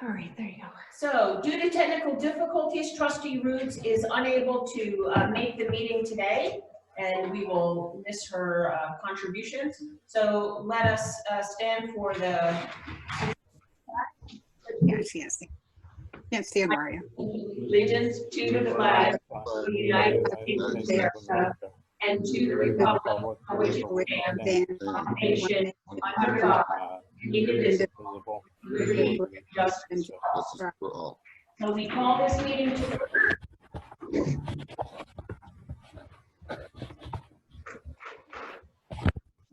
All right, there you go. So due to technical difficulties, Trustee Roots is unable to make the meeting today, and we will miss her contributions. So let us stand for the Yes. Can't stand Mario. allegiance to the flag of the United States of America and to the republic for which it stands, one nation, under God, indivisible, with liberty and justice for all. So we call this meeting to order.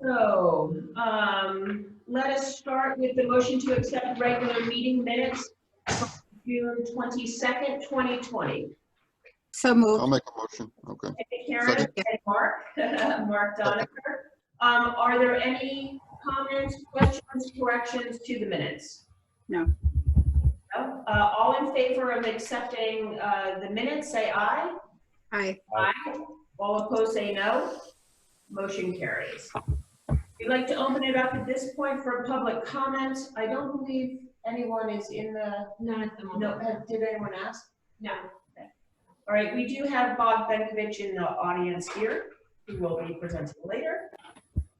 So let us start with the motion to accept regular meeting minutes from June 22nd, 2020. So moved. I'll make a motion. Okay. Karen Second. and Mark, Mark Donaker. Are there any comments, questions, corrections to the minutes? No. No? All in favor of accepting the minutes, say aye. Aye. Aye. All opposed, say no. Motion carries. We'd like to open it up at this point for public comments. I don't believe anyone is in the. Not at the moment. No, did anyone ask? No. Okay. All right, we do have Bob Benkovich in the audience here, who will be presenting later.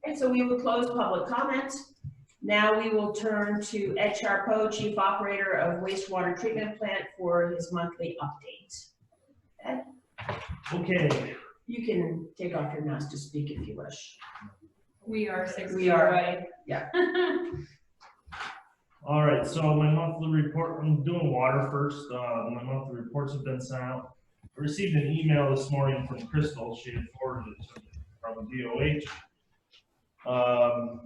And so we will close public comments. Now we will turn to Ed Charpeau, Chief Operator of Wastewater Treatment Plant, for his monthly update. Ed? Okay. You can take off your mask to speak if you wish. We are 6. We are. Right. Yeah. All right. So my monthly report, I'm doing water first. My monthly reports have been sent out. I received an email this morning from Crystal. She had forwarded it to me from DOH.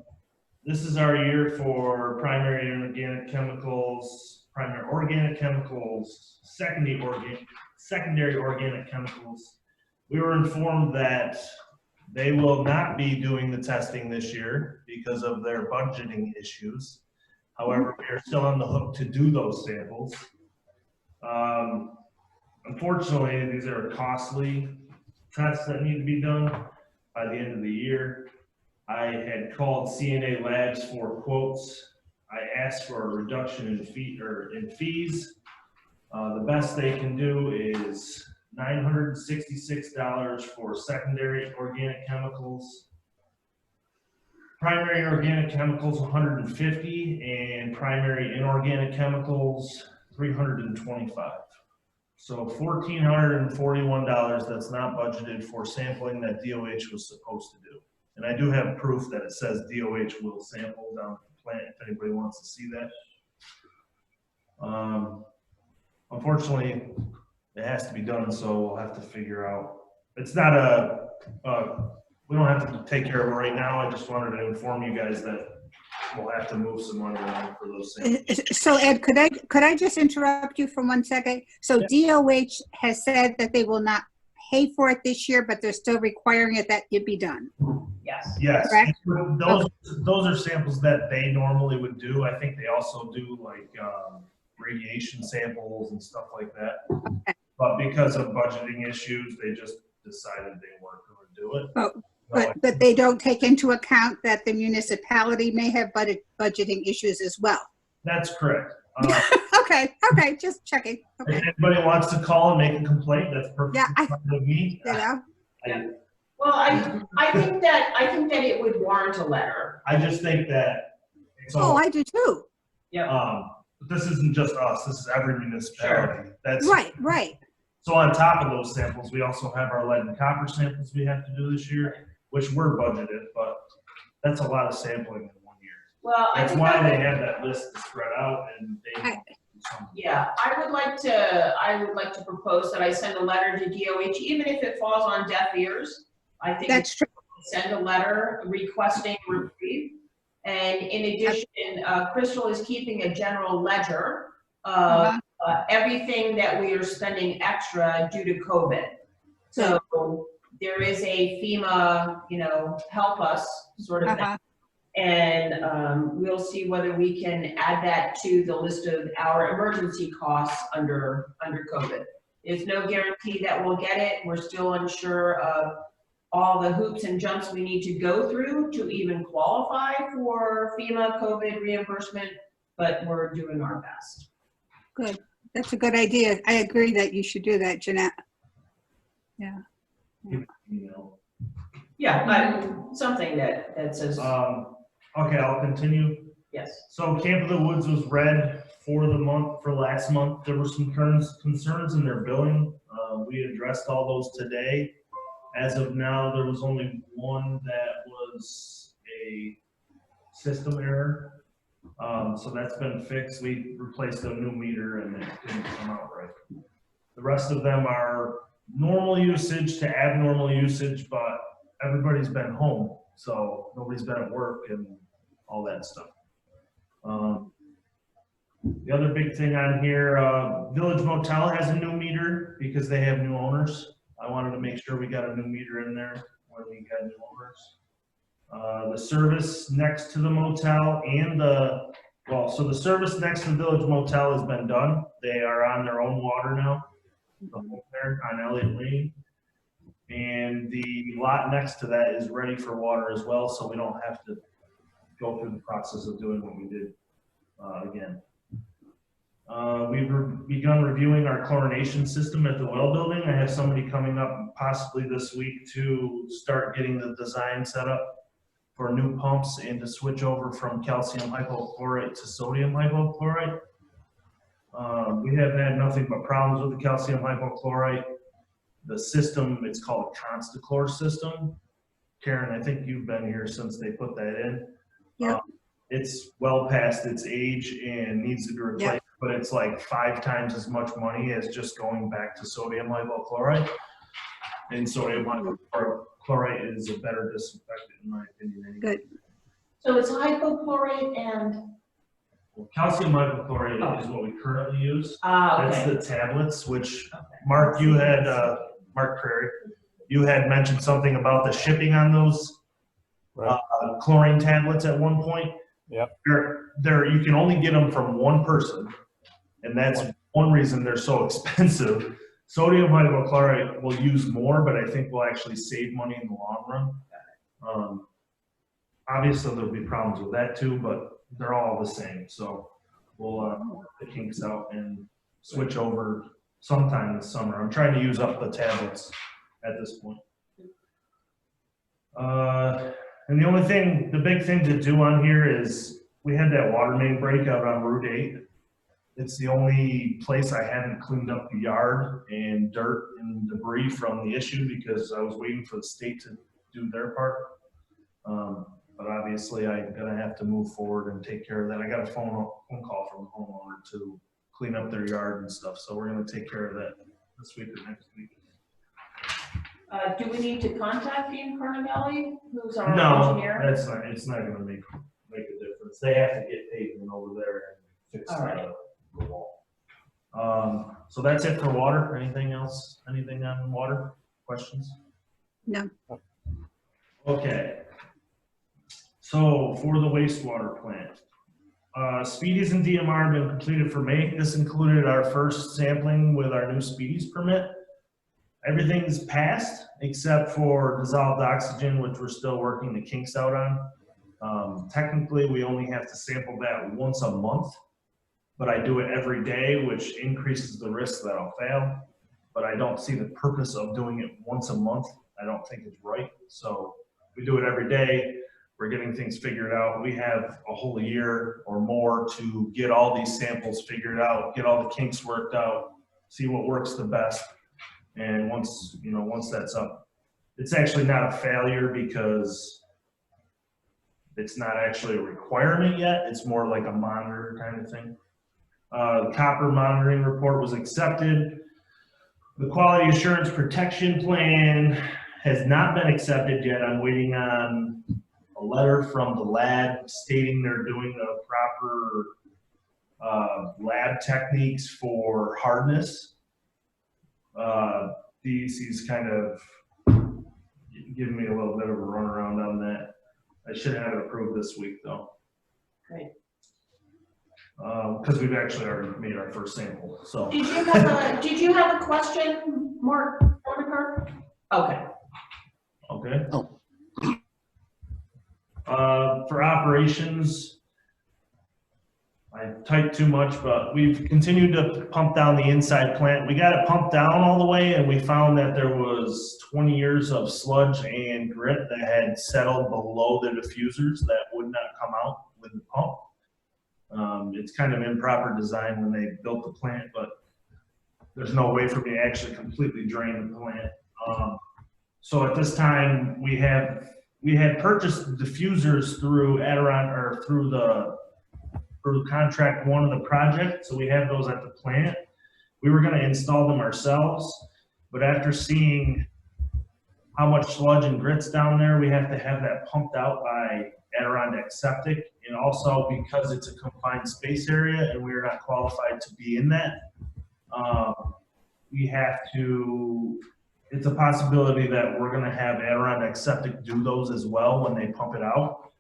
This is our year for primary organic chemicals, primary organic chemicals, secondary organic chemicals. We were informed that they will not be doing the testing this year because of their budgeting issues. However, we are still on the hook to do those samples. Unfortunately, these are costly tests that need to be done by the end of the year. I had called CNA Labs for quotes. I asked for a reduction in fees. The best they can do is $966 for secondary organic chemicals. Primary organic chemicals, $150, and primary inorganic chemicals, $325. So $1,441 that's not budgeted for sampling that DOH was supposed to do. And I do have proof that it says DOH will sample down at the plant if anybody wants to see that. Unfortunately, it has to be done, so we'll have to figure out. It's not we don't have to take care of it right now. I just wanted to inform you guys that we'll have to move some money around for those things. So Ed, could I just interrupt you for 1 second? So Yeah. DOH has said that they will not pay for it this year, but they're still requiring it that it be done. Yes. Yes, Correct? those are samples that they normally would do. I think they also do like radiation samples and stuff like that. Okay. But because of budgeting issues, they just decided they weren't going to do it. But they don't take into account that the municipality may have budgeting issues as well. That's correct. Okay, just checking. Okay. If anybody wants to call and make a complaint, that's perfectly Yeah, fine with me. You know? Well, I think that it would warrant a letter. I just think that it's Oh, all, I do too. but this isn't just us. This is every municipality. That's Right. So on top of those samples, we also have our lead and copper samples we have to do this year, which were budgeted, but that's a lot of sampling in 1 year. Well, I That's think why that they have that list spread out, and they. yeah, I would like to propose that I send a letter to DOH, even if it falls on deaf ears. I think That's true. send a letter requesting reprieve. And in addition, Crystal is keeping a general ledger of everything that we are spending extra due to COVID. So there is a FEMA, help us sort of thing. And we'll see whether we can add that to the list of our emergency costs under COVID. There's no guarantee that we'll get it. We're still unsure of all the hoops and jumps we need to go through to even qualify for FEMA COVID reimbursement, but we're doing our best. Good. That's a good idea. I agree that you should do that, Jeanette. Yeah. You know. Yeah, but something that says, Okay, I'll continue. yes. So Camp of the Woods was read for last month. There were some concerns in their billing. We addressed all those today. As of now, there was only one that was a system error. So that's been fixed. We replaced a new meter and it didn't come out right. The rest of them are normal usage to abnormal usage, but everybody's been home, so nobody's been at work and all that stuff. The other big thing on here, Village Motel has a new meter because they have new owners. I wanted to make sure we got a new meter in there when we got new owners. The service next to the motel and so the service next to the Village Motel has been done. They are on their own water now, the home there on Elliott Lane. And the lot next to that is ready for water as well, so we don't have to go through the process of doing what we did again. We've begun reviewing our chlorination system at the well building. I have somebody coming up possibly this week to start getting the design set up for new pumps and to switch over from calcium hypochlorite to sodium hypochlorite. We have had nothing but problems with the calcium hypochlorite. The system, it's called a Constachlor system. Karen, I think you've been here since they put that in. Yep. It's well past its age and needs to be replaced, Yep. but it's like 5 times as much money as just going back to sodium hypochlorite. And sodium hypochlorite is a better disinfectant in my opinion. Good. So it's hypochlorite and, Well, calcium hypochlorite is what we currently use. That's okay. the tablets, which Okay. Mark, you had, Mark Prairie, you had mentioned something about the shipping on those Right. chlorine tablets at one point. Yep. You can only get them from one person, and that's one reason they're so expensive. Sodium hypochlorite will use more, but I think we'll actually save money in the long run. Obviously, there'll be problems with that too, but they're all the same. So we'll work the kinks out and switch over sometime this summer. I'm trying to use up the tablets at this point. And the big thing to do on here is we had that water main break out on Route 8. It's the only place I hadn't cleaned up the yard and dirt and debris from the issue because I was waiting for the state to do their part. But obviously I'm gonna have to move forward and take care of that. I got a phone call from the homeowner to clean up their yard and stuff. So we're gonna take care of that this week or next week. Do we need to contact Dean Carnevale, who's our No, engineer? it's not gonna make a difference. They have to get pavement over there and fix All right. the wall. So that's it for water. Anything else? Anything on water? Questions? No. Okay. So for the wastewater plant, Speedies and DMR have been completed for May. This included our first sampling with our new Speedies permit. Everything's passed except for dissolved oxygen, which we're still working the kinks out on. Technically, we only have to sample that once a month, but I do it every day, which increases the risk that I'll fail. But I don't see the purpose of doing it once a month. I don't think it's right. So we do it every day. We're getting things figured out. We have a whole year or more to get all these samples figured out, get all the kinks worked out, see what works the best. And once that's up, it's actually not a failure because it's not actually a requirement yet. It's more like a monitor kind of thing. The copper monitoring report was accepted. The quality assurance protection plan has not been accepted yet. I'm waiting on a letter from the lab stating they're doing the proper lab techniques for hardness. DEC's kind of giving me a little bit of a runaround on that. I should have it approved this week though. Great. Because we've actually already made our first sample, so. Did you have a question, Mark Dorniker? Okay. Okay. For operations, I typed too much, but we've continued to pump down the inside plant. We got it pumped down all the way, and we found that there was 20 years of sludge and grit that had settled below the diffusers that would not come out with the pump. It's kind of improper design when they built the plant, but there's no way for me to actually completely drain the plant. So at this time, we had purchased diffusers through through contract one of the project, so we have those at the plant. We were gonna install them ourselves, but after seeing how much sludge and grit's down there, we have to have that pumped out by Adirondack Septic, and also because it's a confined space area and we are not qualified to be in that, we have to, it's a possibility that we're gonna have Adirondack Septic do those as well when they pump it out.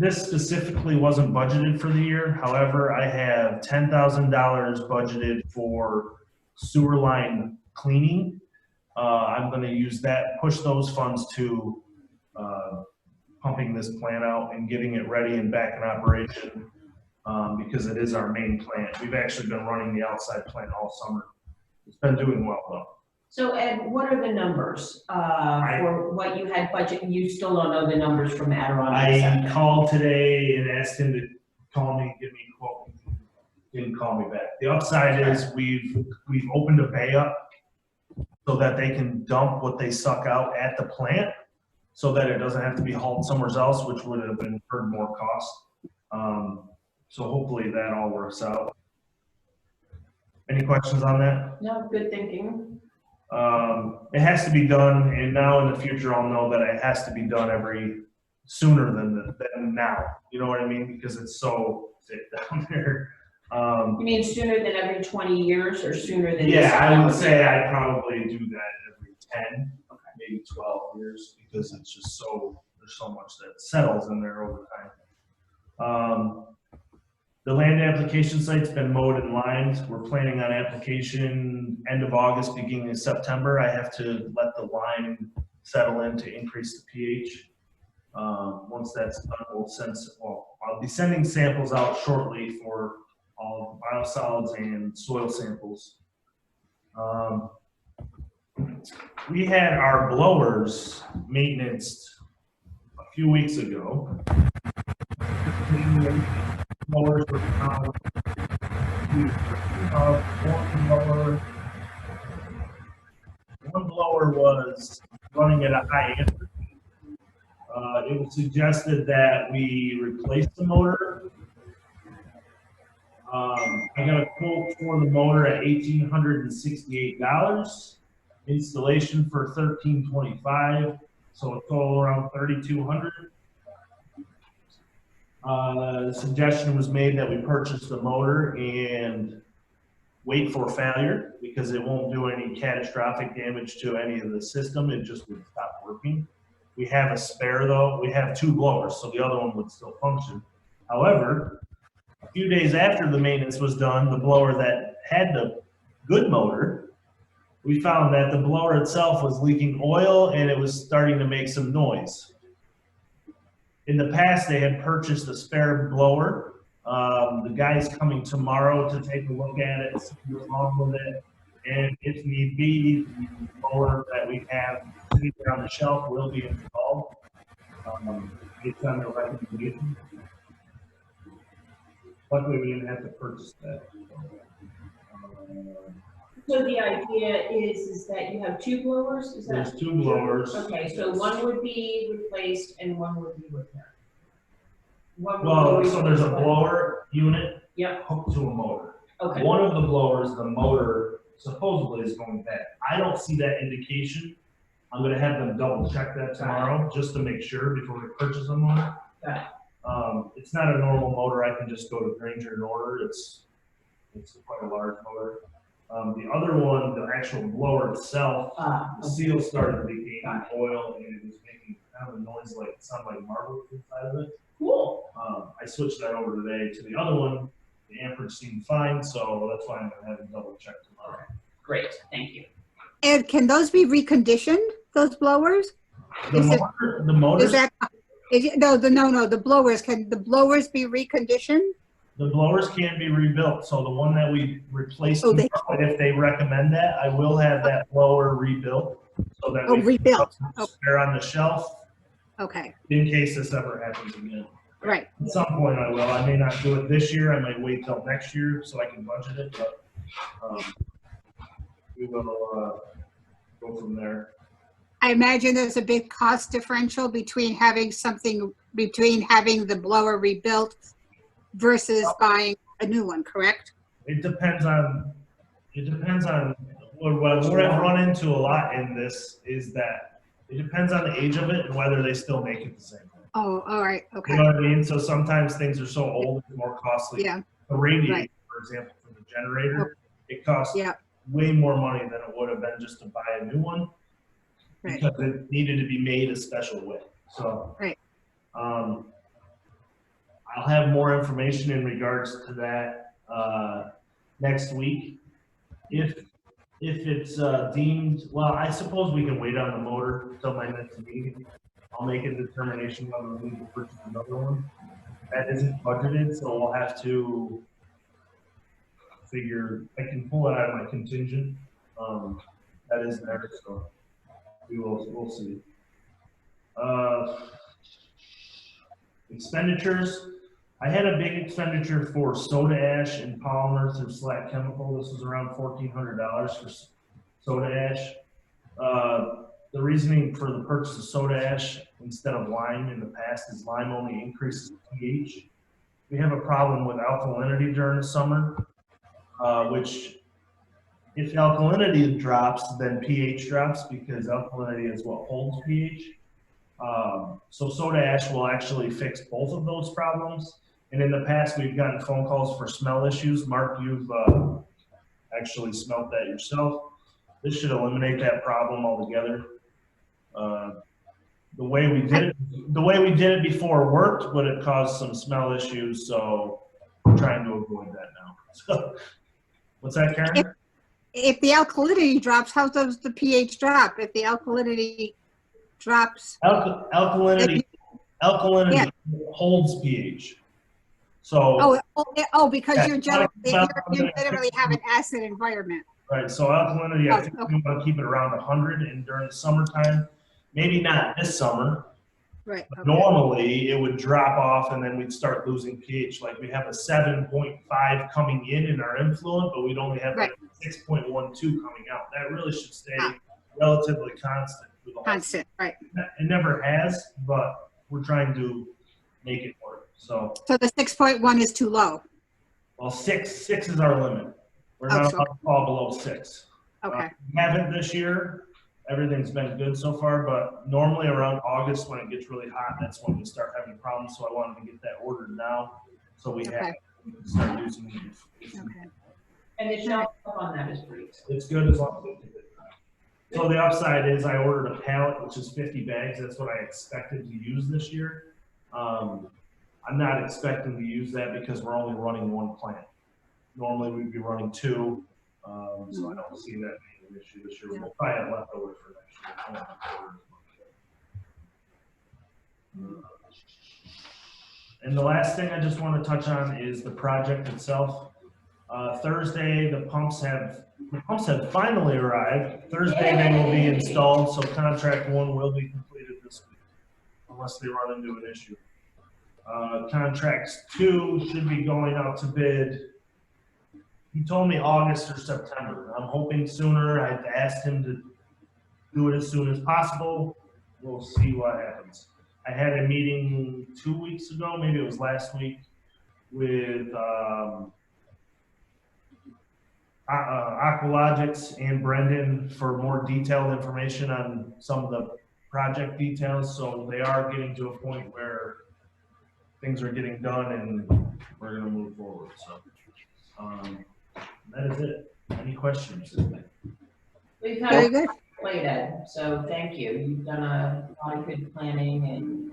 This specifically wasn't budgeted for the year. However, I have $10,000 budgeted for sewer line cleaning. I'm gonna use that, push those funds to pumping this plant out and getting it ready and back in operation, because it is our main plant. We've actually been running the outside plant all summer. It's been doing well though. So Ed, what are the numbers for what you had budgeted? You still don't know the numbers from Adirondack I Septic? called today and asked him to call me, give me a quote. Didn't call me back. The upside is we've opened a bay up so that they can dump what they suck out at the plant, so that it doesn't have to be hauled somewhere else, which would have incurred more cost. So hopefully that all works out. Any questions on that? No, good thinking. It has to be done, and now in the future I'll know that it has to be done sooner than now. You know what I mean? Because it's so thick down there. You mean sooner than every 20 years or sooner than? Yeah, I would say I'd probably do that every 10, maybe 12 years, because it's just so, there's so much that settles in there over time. The land application site's been mowed and limed. We're planning on application end of August, beginning of September. I have to let the lime settle in to increase the pH. Once that's done, I'll be sending samples out shortly for all biosolids and soil samples. We had our blowers maintenanced a few weeks ago. Blowers were found. One blower was running at a high amperage. It was suggested that we replace the motor. I got a quote for the motor at $1,868. Installation for $1,325, so a total around $3,200. The suggestion was made that we purchase the motor and wait for failure, because it won't do any catastrophic damage to any of the system. It just would stop working. We have a spare though. We have 2 blowers, so the other one would still function. However, a few days after the maintenance was done, the blower that had the good motor, we found that the blower itself was leaking oil and it was starting to make some noise. In the past, they had purchased a spare blower. The guy's coming tomorrow to take a look at it, see what's wrong with it, and if need be, the blower that we have sitting on the shelf will be installed. It's on the recommendation. Luckily, we didn't have to purchase that. So the idea is that you have 2 blowers? Is that? There's 2 blowers. Okay, so one would be replaced and one would be repaired. Well, so there's a blower unit Yep. hooked to a motor. Okay. One of the blowers, the motor supposedly is going bad. I don't see that indication. I'm gonna have them double check that tomorrow, just to make sure before we purchase a motor. Got it. It's not a normal motor I can just go to Granger and order. It's quite a large motor. The other one, the actual blower itself, the seal started leaking oil, and it was making kind of a noise like, it sounded like marbles inside of it. Cool. I switched that over today to the other one. The amperage seemed fine, so that's why I'm gonna have them double check tomorrow. Great, thank you. Ed, can those be reconditioned, those blowers? The motor, Is that No, the blowers, can the blowers be reconditioned? The blowers can be rebuilt, so the one that we replaced, Oh, they- tomorrow, if they recommend that, I will have that blower rebuilt, so that Oh, we can rebuilt. have it spare on the shelf, Okay, in case this ever happens again. right. At some point I will, I may not do it this year, I might wait till next year, so I can budget it, but, we will, go from there. I imagine there's a big cost differential between having the blower rebuilt versus buying a new one, correct? It depends on, what I've run into a lot in this is that it depends on the age of it and whether they still make it the same way. Oh, all right, You okay, know what I mean? So sometimes things are so old, it's more costly. yeah, The radiator, Right. for example, for the generator, it costs yeah, way more money than it would have been just to buy a new one. Right. Because it needed to be made a special way, so. Right. I'll have more information in regards to that, next week. If it's, deemed, well, I suppose we can wait on the motor until my next meeting. I'll make a determination whether we need to purchase another one. That isn't budgeted, so we'll have to figure, I can pull it out of my contingent, that is there, so we'll see. Expenditures, I had a big expenditure for soda ash and polymer through Slack Chemical. This was around $1,400 for soda ash. The reasoning for the purchase of soda ash instead of lime in the past is lime only increases pH. We have a problem with alkalinity during the summer, which if alkalinity drops, then pH drops because alkalinity is what holds pH. So soda ash will actually fix both of those problems. And in the past, we've gotten phone calls for smell issues. Mark, you've actually smelled that yourself. This should eliminate that problem altogether. The way we did it before worked, but it caused some smell issues. So we're trying to avoid that now. So, what's that, Karen? If the alkalinity drops, how does the pH drop? If the alkalinity drops, Alkalinity Yeah. holds pH. So because Yeah, you literally have an acid environment. right, so alkalinity, I think okay. we want to keep it around 100, and during the summertime, maybe not this summer, Right. but Okay. normally it would drop off and then we'd start losing pH. Like we have a 7.5 coming in our influent, but we'd only have like 6.12 coming out. That really should stay relatively constant for the whole Constant, right. It never has, but we're trying to make it work. So the 6.1 is too low. well, six is our limit. We're not allowed to fall below 6. Okay. We haven't this year. Everything's been good so far, but normally around August when it gets really hot, that's when we start having problems. So I wanted to get that ordered now, so we can start using it. Okay. And the shelf on that is great. It's good as long as we keep it. So the upside is I ordered a pallet, which is 50 bags. That's what I expected to use this year. I'm not expecting to use that because we're only running one plant. Normally we'd be running 2, so I don't see that being an issue this year. We'll probably have leftovers for next year. And the last thing I just want to touch on is the project itself. Thursday, the pumps have finally arrived. Thursday they will be installed, so contract 1 will be completed this week, unless they run into an issue. Contracts 2 should be going out to bid. He told me August or September. I'm hoping sooner. I've asked him to do it as soon as possible. We'll see what happens. I had a meeting 2 weeks ago, maybe it was last week, with Aqualogics and Brendan for more detailed information on some of the project details. So they are getting to a point where things are getting done and we're going to move forward. So that is it. Any questions? We've Very had good. a plate, Ed, so thank you. You've done a lot of good planning and.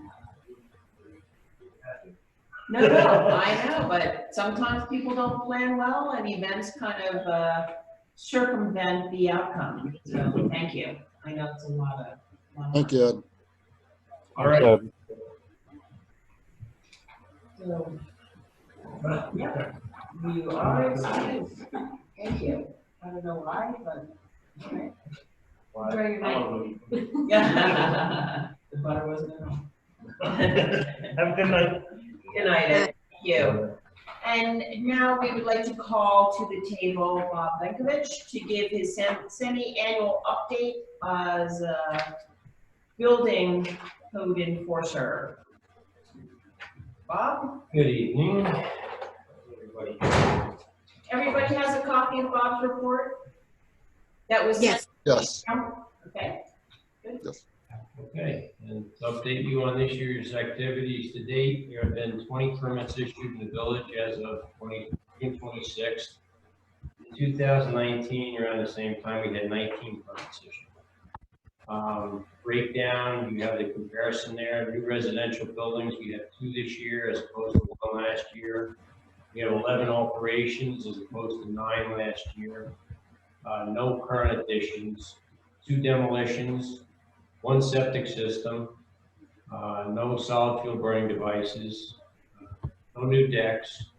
No, I know, but sometimes people don't plan well and events kind of circumvent the outcome. So thank you. I know it's a lot of. Thank you, Ed. All right. So, yeah, you are excused. Thank you. I don't know why, but, all right. Enjoy your night. Yeah. The butter wasn't enough. Have a good night. Good night, Ed. Thank you. And now we would like to call to the table Bob Benkovich to give his semi-annual update as a building code enforcer. Bob? Good evening, everybody. Everybody has a copy of Bob's report? That was sent? Yes. Yes, Okay. Okay, and to update you on this year's activities to date, there have been 20 permits issued in the village as of June 26th. In 2019, around the same time, we had 19 permits issued. Breakdown, you have the comparison there. New residential buildings, we have 2 this year as opposed to 1 last year. We have 11 alterations as opposed to 9 last year. No current additions, 2 demolitions, 1 septic system, no solid fuel burning devices, no new decks,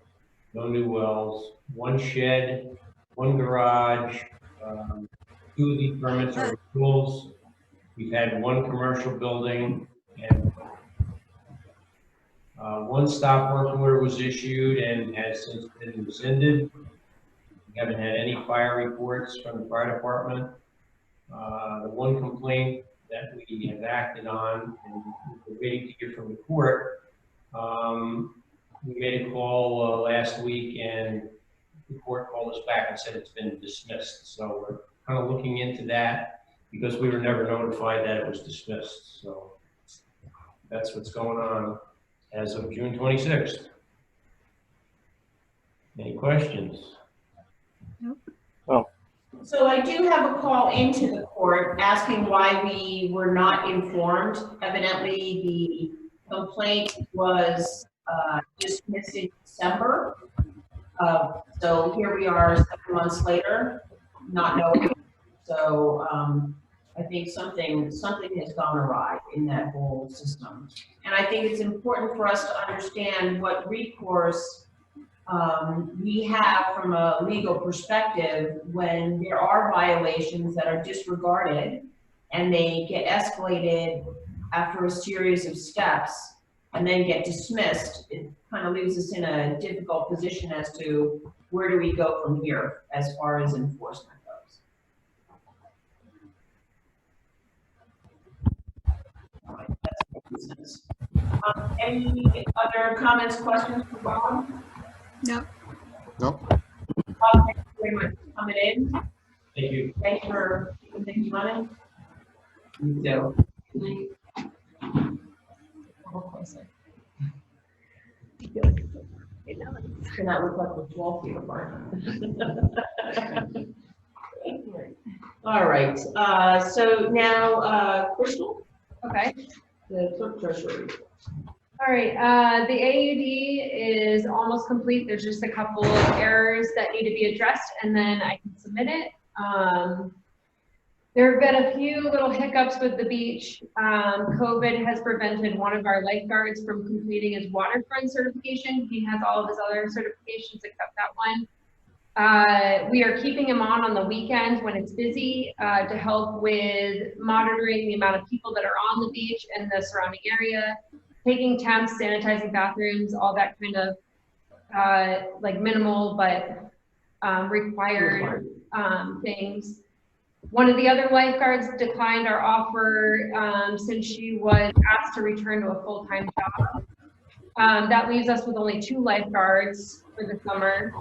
no new wells, 1 shed, 1 garage, 2 of the permits are renewals. We've had 1 commercial building and 1 stop work order was issued and has since been rescinded. We haven't had any fire reports from the fire department. The 1 complaint that we have acted on and we're waiting to hear from the court. We made a call last week and the court called us back and said it's been dismissed. So we're kind of looking into that because we were never notified that it was dismissed. So that's what's going on as of June 26th. Any questions? So I do have a call into the court asking why we were not informed. Evidently, the complaint was dismissed in December. So here we are 7 months later, not knowing. So I think something has gone awry in that whole system. And I think it's important for us to understand what recourse we have from a legal perspective when there are violations that are disregarded and they get escalated after a series of steps and then get dismissed. It kind of leaves us in a difficult position as to where do we go from here as far as enforcement goes. All right, that's my business. Any other comments, questions for Bob? No. no, Bob, thank you very much for coming in. Thank you. Thank you for keeping things running. You too. Cannot look like we're 12 feet apart. All right, so now, Crystal, Okay. the clerk treasurer. All right, the AUD is almost complete. There's just a couple of errors that need to be addressed and then I can submit it. There have been a few little hiccups with the beach. COVID has prevented one of our lifeguards from completing his waterfront certification. He has all of his other certifications except that one. We are keeping him on the weekends when it's busy to help with monitoring the amount of people that are on the beach and the surrounding area, taking temps, sanitizing bathrooms, all that kind of like minimal but required things. One of the other lifeguards declined our offer since she was asked to return to a full-time job. That leaves us with only 2 lifeguards for the summer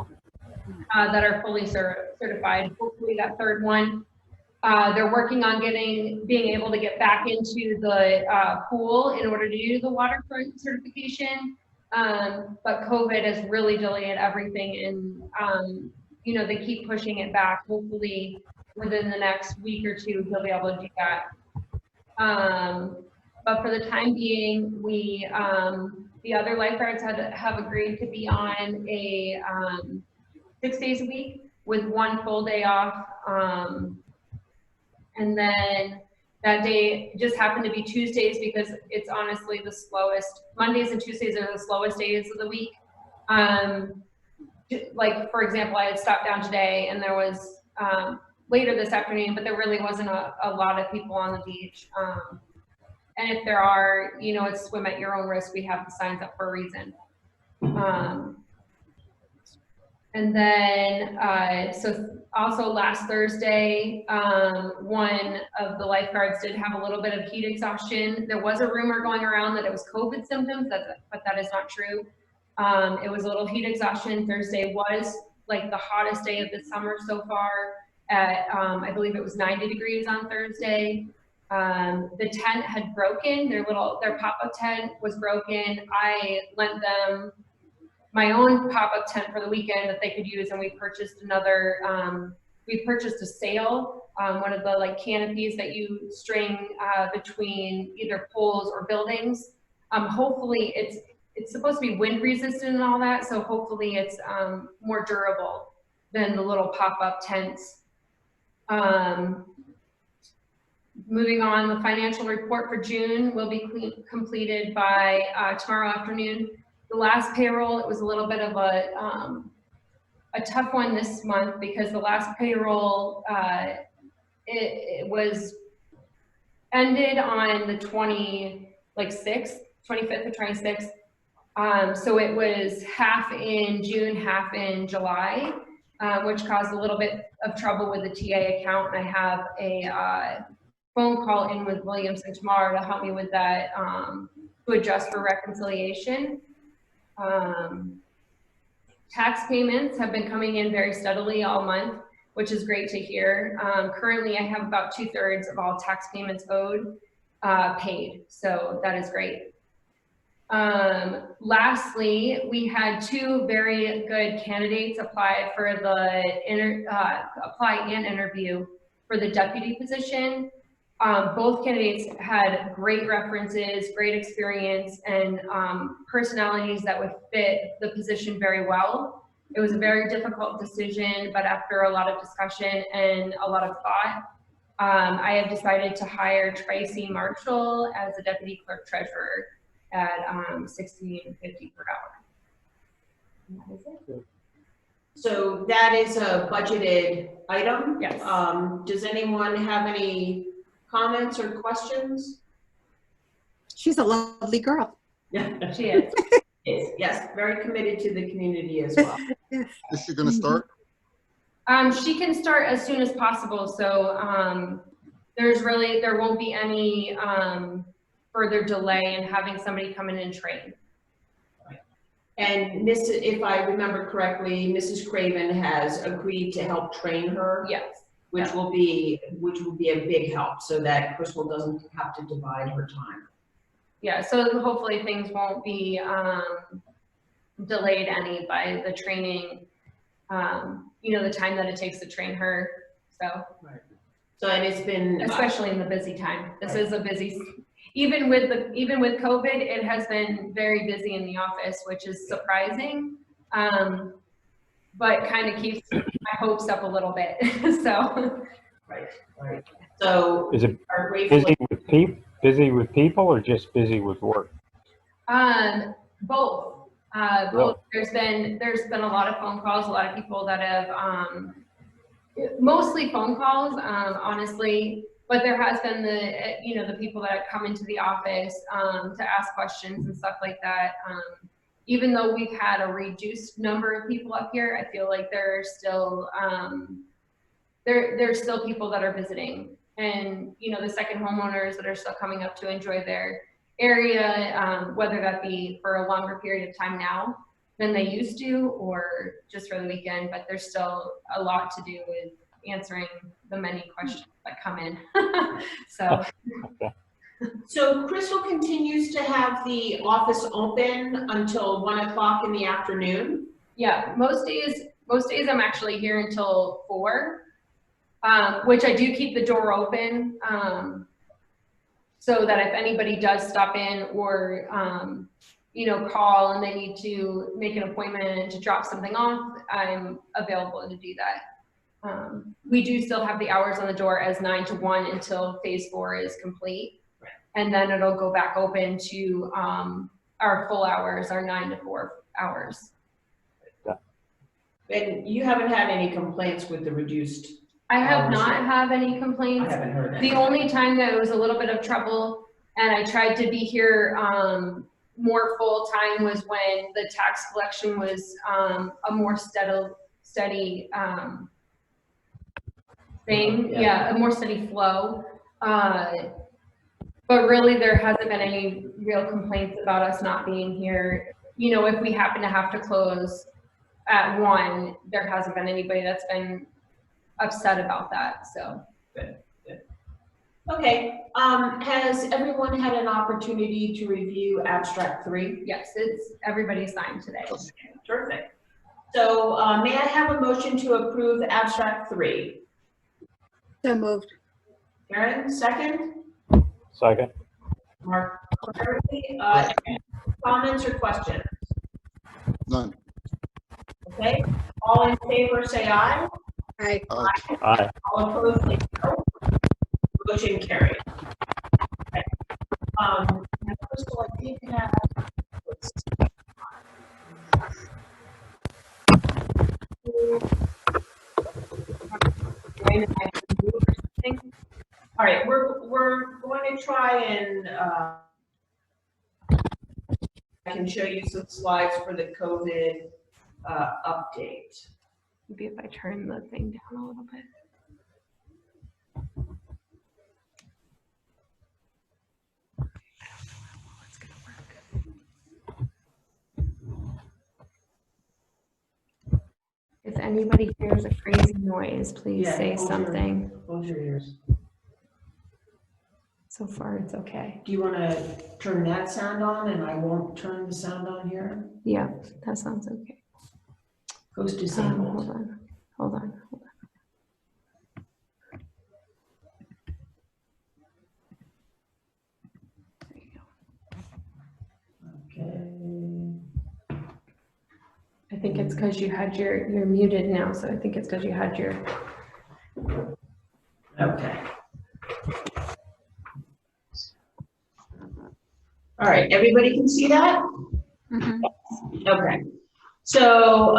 that are fully certified. Hopefully that 3rd one. They're working on being able to get back into the pool in order to do the waterfront certification. But COVID has really delayed everything and you know, they keep pushing it back. Hopefully within the next week or 2, he'll be able to do that. But for the time being, we, the other lifeguards have agreed to be on a 6 days a week with 1 full day off. And then That day just happened to be Tuesdays because it's honestly the slowest. Mondays and Tuesdays are the slowest days of the week. Like, for example, I had stopped down today and there was later this afternoon, but there really wasn't a lot of people on the beach. And if there are, you know, it's swim at your own risk. We have the signs up for a reason. And then, so also last Thursday, one of the lifeguards did have a little bit of heat exhaustion. There was a rumor going around that it was COVID symptoms, but that is not true. It was a little heat exhaustion. Thursday was like the hottest day of the summer so far at, I believe it was 90 degrees on Thursday. The tent had broken, their pop-up tent was broken. I lent them my own pop-up tent for the weekend that they could use, and we purchased another, we purchased a sail, one of the like canopies that you string between either poles or buildings. Hopefully it's supposed to be wind resistant and all that, so hopefully it's more durable than the little pop-up tents. Moving on, the financial report for June will be completed by tomorrow afternoon. The last payroll, it was a little bit of a tough one this month because the last payroll, it was ended on the 25th or 26th. So it was half in June, half in July, which caused a little bit of trouble with the TA account. And I have a phone call in with Williamson tomorrow to help me with that, to adjust for reconciliation. Tax payments have been coming in very steadily all month, which is great to hear. Currently, I have about 2/3 of all tax payments owed paid, so that is great. Lastly, we had two very good candidates apply for the apply and interview for the deputy position. Both candidates had great references, great experience, and personalities that would fit the position very well. It was a very difficult decision, but after a lot of discussion and a lot of thought, I have decided to hire Tracy Marshall as a deputy clerk treasurer at $16.50 per hour. So that is a budgeted item? Yes. Does anyone have any comments or questions? She's a lovely girl. Yeah, She is. yes, very committed to the community as well. Is she gonna start? She can start as soon as possible. So there won't be any further delay in having somebody come in and train. And if I remember correctly, Mrs. Craven has agreed to help train her. Yes. Which will be a big help so that Crystal doesn't have to divide her time. Yeah, so hopefully things won't be delayed any by the training, you know, the time that it takes to train her. So, right. So, and it's been, especially in the busy time. This right. is a busy, even with COVID, it has been very busy in the office, which is surprising, but kind of keeps my hopes up a little bit. So, right. So, is it busy with people or just busy with work? Both. Both. There's been a lot of phone calls, a lot of people that have mostly phone calls, honestly, but there has been the people that have come into the office to ask questions and stuff like that. Even though we've had a reduced number of people up here, I feel like there are still there's still people that are visiting, and the second homeowners that are still coming up to enjoy their area, whether that be for a longer period of time now than they used to, or just for the weekend. But there's still a lot to do with answering the many questions that come in. So. So Crystal continues to have the office open until 1 o'clock in the afternoon? Yeah, most days I'm actually here until 4, which I do keep the door open, so that if anybody does stop in or, call and they need to make an appointment to drop something off, I'm available to do that. We do still have the hours on the door as 9 to 1 until phase 4 is complete. Right. And then it'll go back open to our full hours, our 9 to 4 hours. And you haven't had any complaints with the reduced? I have hours not yet? have any I complaints. haven't heard that. The only time that it was a little bit of trouble, and I tried to be here more full time, was when the tax collection was a more steady thing. Yeah, a more steady flow. But really, there hasn't been any real complaints about us not being here. You know, if we happen to have to close at 1, there hasn't been anybody that's been upset about that, so. Good, good. Okay, has everyone had an opportunity to review abstract 3? Yes, everybody signed today. Terrific. So may I have a motion to approve abstract 3? So moved. Karen, second? Second. Mark, comments or questions? None. Okay, all in favor say aye. Aye. Aye. All opposed say no. Motion carried. Okay. Now, Crystal, I did have. All right, we're going to try and I can show you some slides for the COVID update. Maybe if I turn the thing down a little bit. If anybody hears a crazy noise, please Yeah, say close your- something. Close your ears. So far, it's okay. Do you want to turn that sound on and I won't turn the sound on here? Yeah, that sounds okay. Goes Hold disabled. on, hold on. There you go. Okay. I think it's because you had you're muted now, so I think it's because you had your. Okay. All right, everybody can see that? Mhm. Okay. So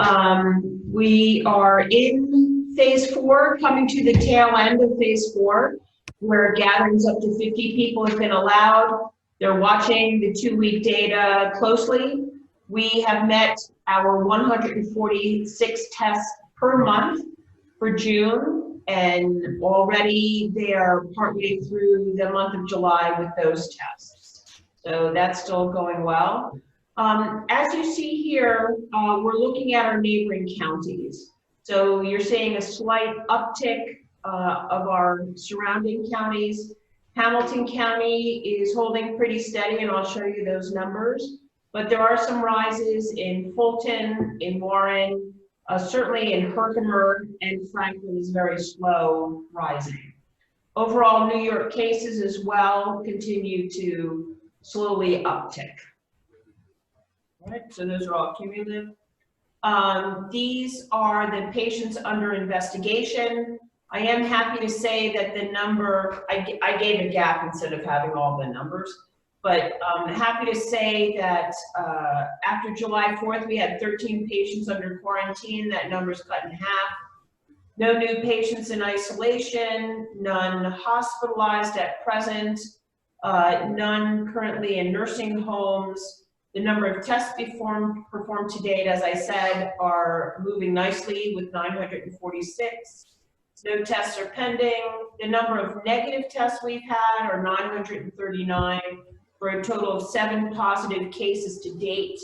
we are in phase 4, coming to the tail end of phase 4, where gatherings up to 50 people have been allowed. They're watching the 2-week data closely. We have met our 146 tests per month for June, and already they are partway through the month of July with those tests. So that's still going well. As you see here, we're looking at our neighboring counties. So you're seeing a slight uptick of our surrounding counties. Hamilton County is holding pretty steady, and I'll show you those numbers. But there are some rises in Fulton, in Warren, certainly in Herkimer, and Franklin is very slow rising. Overall, New York cases as well continue to slowly uptick. All right, so those are all cumulative. These are the patients under investigation. I am happy to say that the number, I gave a gap instead of having all the numbers, but I'm happy to say that after July 4th, we had 13 patients under quarantine. That number's cut in half. No new patients in isolation, none hospitalized at present, none currently in nursing homes. The number of tests performed to date, as I said, are moving nicely with 946. No tests are pending. The number of negative tests we've had are 939 for a total of 7 positive cases to date.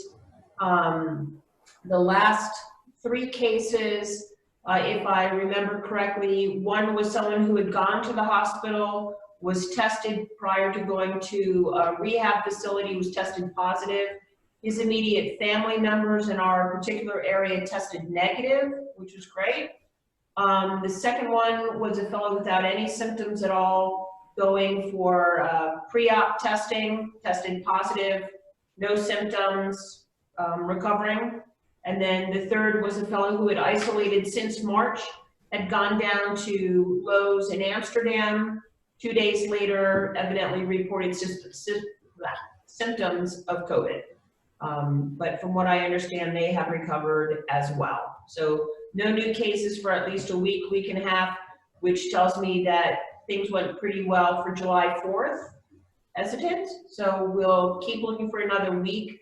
The last 3 cases, if I remember correctly, one was someone who had gone to the hospital, was tested prior to going to a rehab facility, was tested positive. His immediate family members in our particular area tested negative, which was great. The second one was a fellow without any symptoms at all, going for pre-op testing, tested positive, no symptoms, recovering. And then the third was a fellow who had isolated since March had gone down to Lowe's in Amsterdam. 2 days later, evidently reported symptoms of COVID. But from what I understand, they have recovered as well. So no new cases for at least a week, week and a half, which tells me that things went pretty well for July 4th as it is. So we'll keep looking for another week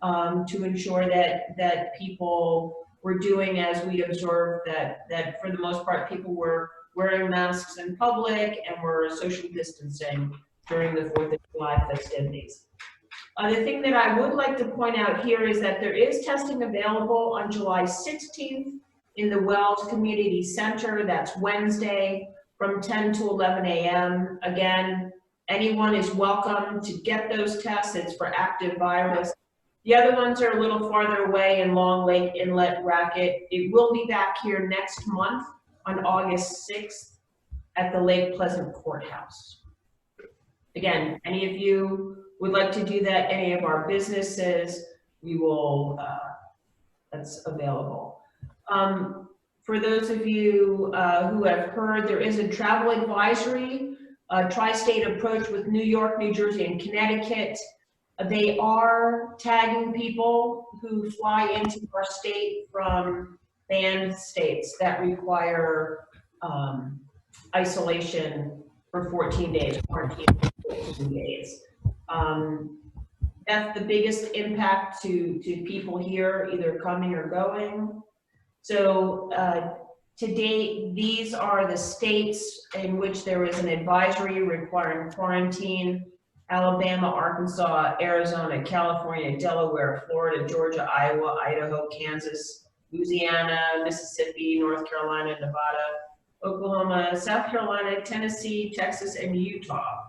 to ensure that people were doing as we observed, that for the most part, people were wearing masks in public and were social distancing during the 4th of July festivities. The thing that I would like to point out here is that there is testing available on July 16th in the Wells Community Center. That's Wednesday from 10 to 11 a.m. Again, anyone is welcome to get those tests. It's for active virus. The other ones are a little farther away in Long Lake Inlet Racket. It will be back here next month on August 6th at the Lake Pleasant Courthouse. Again, any of you would like to do that, any of our businesses, we will, that's available. For those of you who have heard, there is a travel advisory, tri-state approach with New York, New Jersey, and Connecticut. They are tagging people who fly into our state from banned states that require isolation for 14 days, quarantine for 14 days. That's the biggest impact to people here, either coming or going. So to date, these are the states in which there is an advisory requiring quarantine: Alabama, Arkansas, Arizona, California, Delaware, Florida, Georgia, Iowa, Idaho, Kansas, Louisiana, Mississippi, North Carolina, Nevada, Oklahoma, South Carolina, Tennessee, Texas, and Utah.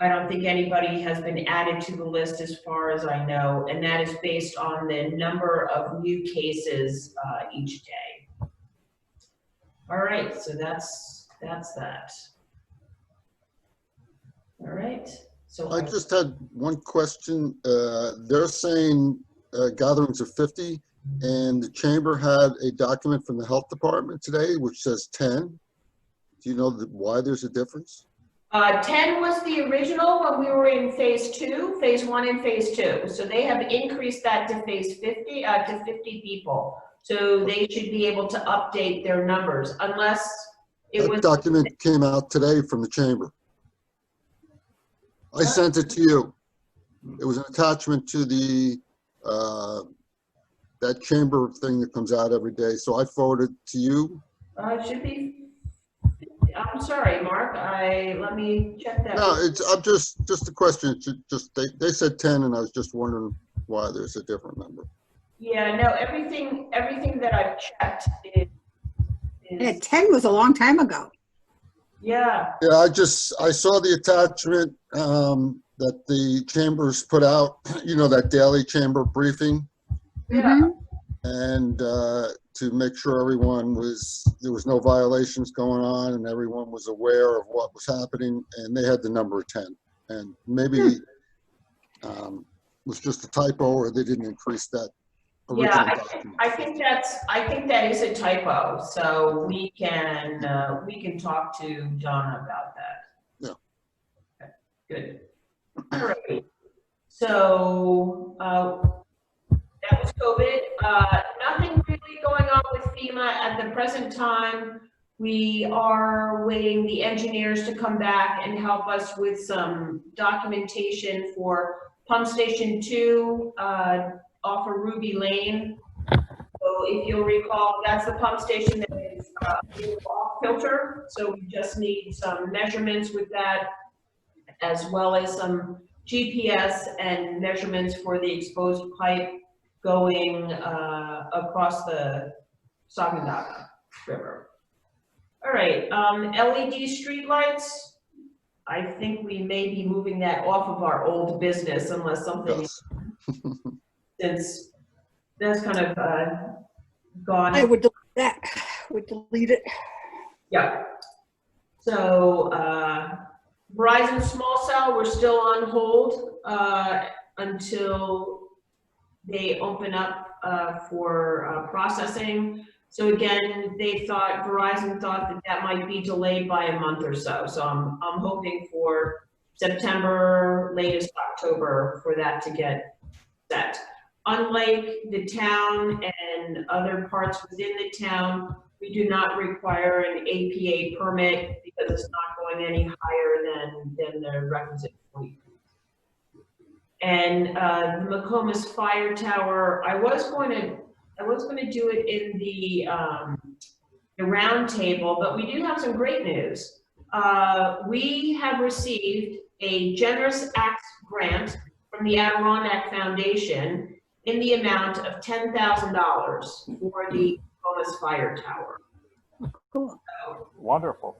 I don't think anybody has been added to the list as far as I know, and that is based on the number of new cases each day. All right, so that's that. All right. So I just had one question. They're saying gatherings of 50, and the chamber had a document from the health department today which says 10. Do you know why there's a difference? 10 was the original when we were in phase 2, phase 1 and phase 2. So they have increased that to phase 50, to 50 people. So they should be able to update their numbers unless it was. That document came out today from the chamber. I sent it to you. It was an attachment to the that chamber thing that comes out every day. So I forwarded it to you. It should be. I'm sorry, Mark. Let me check that. No, I'm just a question. It's they said 10, and I was just wondering why there's a different number. Yeah, no, everything that I've checked is. Yeah, 10 was a long time ago. Yeah. Yeah, I saw the attachment that the chambers put out, you know, that daily chamber briefing, Yeah. and to make sure there was no violations going on and everyone was aware of what was happening, and they had the number of 10. And maybe it was just a typo, or they didn't increase that original document. I think that is a typo. So we can talk to Donna about that. Yeah. Okay, good. All right. So that was COVID. Nothing really going on with FEMA at the present time. We are waiting the engineers to come back and help us with some documentation for Pump Station 2 off of Ruby Lane. So if you'll recall, that's the pump station that is off filter. So we just need some measurements with that, as well as some GPS and measurements for the exposed pipe going across the Saguenay River. All right, LED streetlights. I think we may be moving that off of our old business unless something, Yes. since that's kind of gone. I would delete that. Would delete it. Yeah. So Verizon small cell, we're still on hold until they open up for processing. So again, Verizon thought that that might be delayed by a month or so. So I'm hoping for September, latest October, for that to get set. Unlike the town and other parts within the town, we do not require an APA permit because it's not going any higher than the requisite point. And the McComas Fire Tower, I was going to do it in the round table, but we do have some great news. We have received a generous acts grant from the Adirondack Foundation in the amount of $10,000 for the McComas Fire Tower. Cool. So, Wonderful.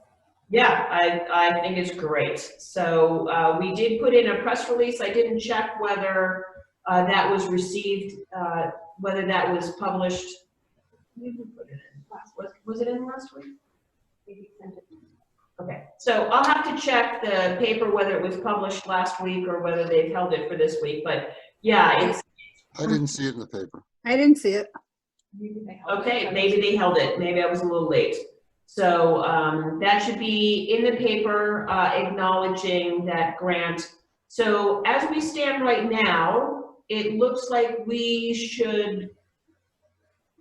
yeah, I think it's great. So we did put in a press release. I didn't check whether that was received, whether that was published. Was it in last week? Okay, so I'll have to check the paper whether it was published last week or whether they've held it for this week. But yeah, it's I didn't see it in the paper. I didn't see it. okay. Maybe they held it. Maybe I was a little late. So that should be in the paper acknowledging that grant. So as we stand right now, it looks like we should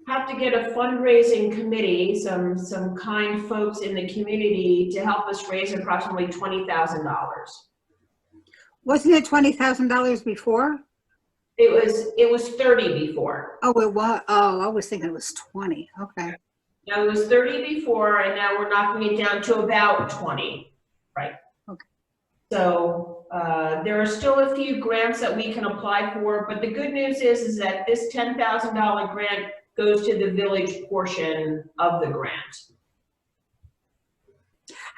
have to get a fundraising committee, some kind folks in the community to help us raise approximately $20,000. Wasn't it $20,000 before? It was 30 before. Oh, it was. Oh, I was thinking it was 20. Okay. Now it was 30 before, and now we're knocking it down to about 20, right? Okay. So there are still a few grants that we can apply for, but the good news is that this $10,000 grant goes to the village portion of the grant.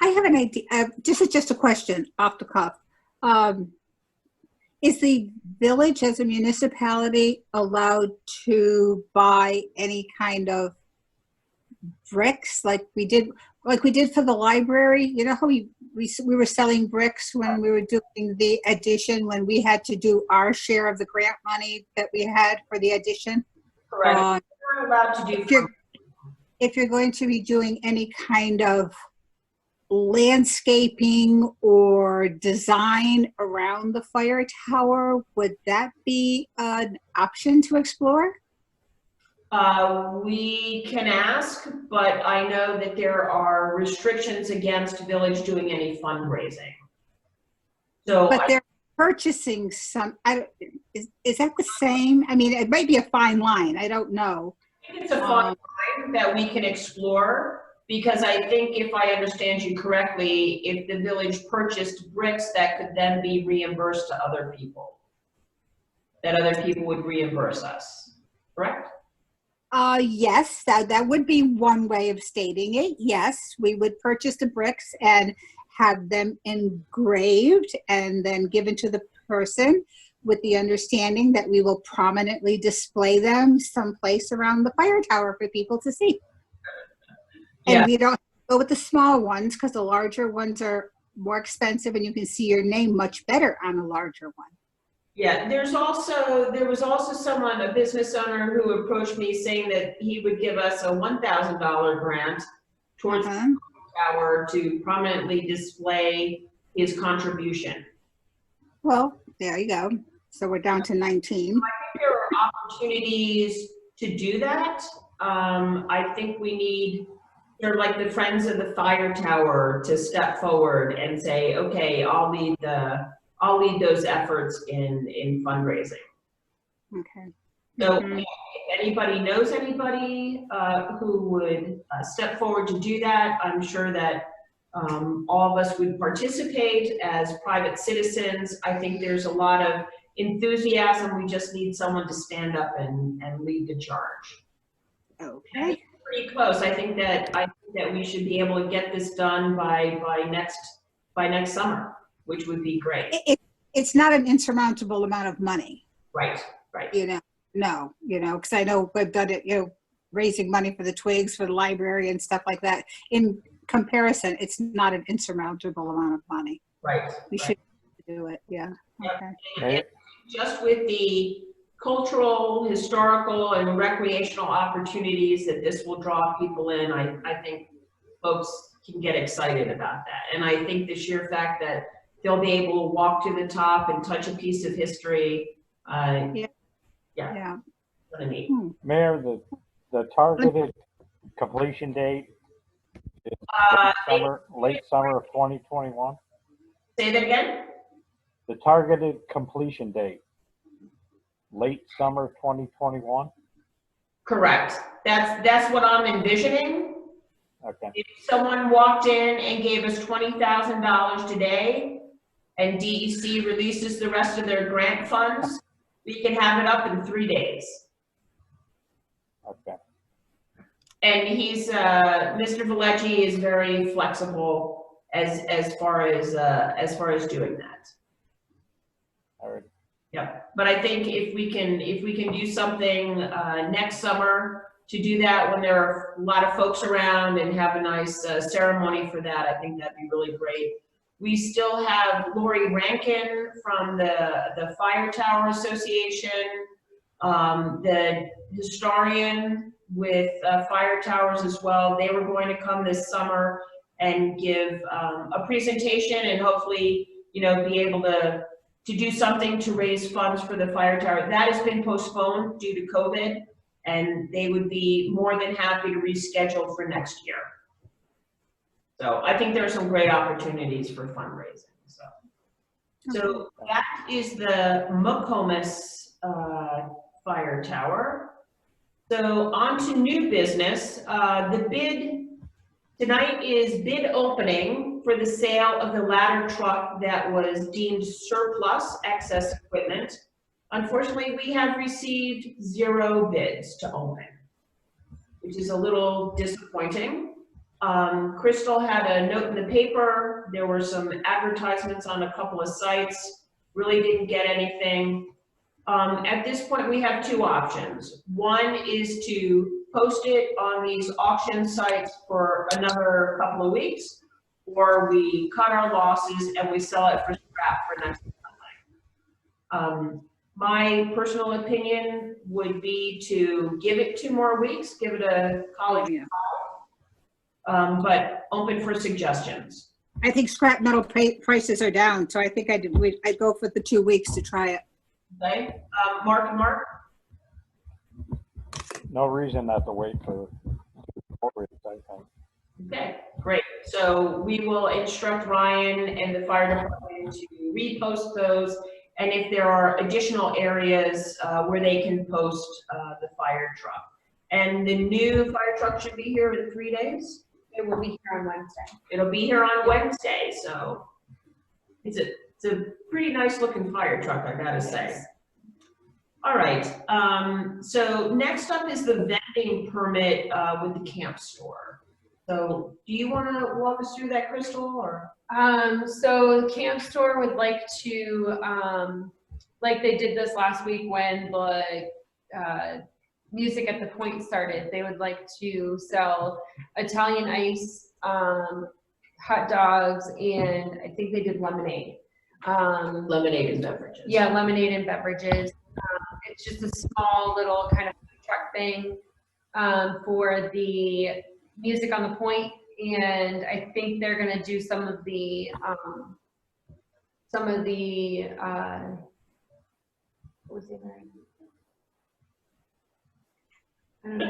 I have an idea. Just a question off the cuff. Is the village as a municipality allowed to buy any kind of bricks like we did for the library? You know how we were selling bricks when we were doing the addition, when we had to do our share of the grant money that we had for the addition? Correct. We're allowed to do. If you're going to be doing any kind of landscaping or design around the fire tower, would that be an option to explore? We can ask, but I know that there are restrictions against village doing any fundraising. So, but they're purchasing some. Is that the same? I mean, it might be a fine line. I don't know. I think it's a fine line that we can explore, because I think if I understand you correctly, if the village purchased bricks, that could then be reimbursed to other people. That other people would reimburse us, correct? Yes, that would be one way of stating it. Yes, we would purchase the bricks and have them engraved and then given to the person, with the understanding that we will prominently display them someplace around the fire tower for people to see. And we don't go with the small ones because the larger ones are more expensive and you can see your name much better on a larger one. Yeah, there was also someone, a business owner, who approached me saying that he would give us a $1,000 grant towards the tower to prominently display his contribution. Well, there you go. So we're down to 19. I think there are opportunities to do that. I think we need, they're like the Friends of the Fire Tower, to step forward and say, okay, I'll lead those efforts in fundraising. Okay. So if anybody knows anybody who would step forward to do that, I'm sure that all of us would participate as private citizens. I think there's a lot of enthusiasm. We just need someone to stand up and lead the charge. Okay. Pretty close. I think that we should be able to get this done by next summer, which would be great. It's not an insurmountable amount of money. Right. Because I know we've done it, raising money for the Twigs, for the library and stuff like that. In comparison, it's not an insurmountable amount of money. Right. We should do it, yeah. Okay. And just with the cultural, historical, and recreational opportunities that this will draw people in, I think folks can get excited about that. And I think the sheer fact that they'll be able to walk to the top and touch a piece of history, Yeah. what I mean. Mayor, the targeted completion date is late summer of 2021? Say that again? The targeted completion date, late summer 2021? Correct. That's what I'm envisioning. Okay. If someone walked in and gave us $20,000 today and DEC releases the rest of their grant funds, we can have it up in 3 days. Okay. And he's, Mr. Vellecci is very flexible as far as doing that. All right. Yep. But I think if we can do something next summer to do that when there are a lot of folks around and have a nice ceremony for that, I think that'd be really great. We still have Lori Rankin from the Fire Tower Association, the historian with fire towers as well. They were going to come this summer and give a presentation and hopefully, you know, be able to do something to raise funds for the fire tower. That has been postponed due to COVID, and they would be more than happy to reschedule for next year. So I think there are some great opportunities for fundraising. So that is the McComas fire tower. So on to new business. The bid tonight is bid opening for the sale of the ladder truck that was deemed surplus excess equipment. Unfortunately, we have received 0 bids to open, which is a little disappointing. Crystal had a note in the paper. There were some advertisements on a couple of sites, really didn't get anything. At this point, we have 2 options. One is to post it on these auction sites for another couple of weeks, or we cut our losses and we sell it for scrap for next time. My personal opinion would be to give it 2 more weeks, give it a college call, but open for suggestions. I think scrap metal prices are down, so I think I'd go for the 2 weeks to try it. Okay, Mark? No reason not to wait for 4 weeks, I think. Okay, great. So we will instruct Ryan and the fire department to repost those. And if there are additional areas where they can post the fire truck. And the new fire truck should be here in 3 days? It will be here on Wednesday. It'll be here on Wednesday, so it's a pretty nice looking fire truck, I gotta say. All right, so next up is the vending permit with the camp store. So do you wanna walk us through that, Crystal, or? So the camp store would like to, like they did this last week when the Music at the Point started, they would like to sell Italian ice, hot dogs, and I think they did lemonade. Lemonade and beverages. Yeah, lemonade and beverages. It's just a small little kind of food truck thing for the Music on the Point, and I think they're gonna do some of the what was the other? I don't know.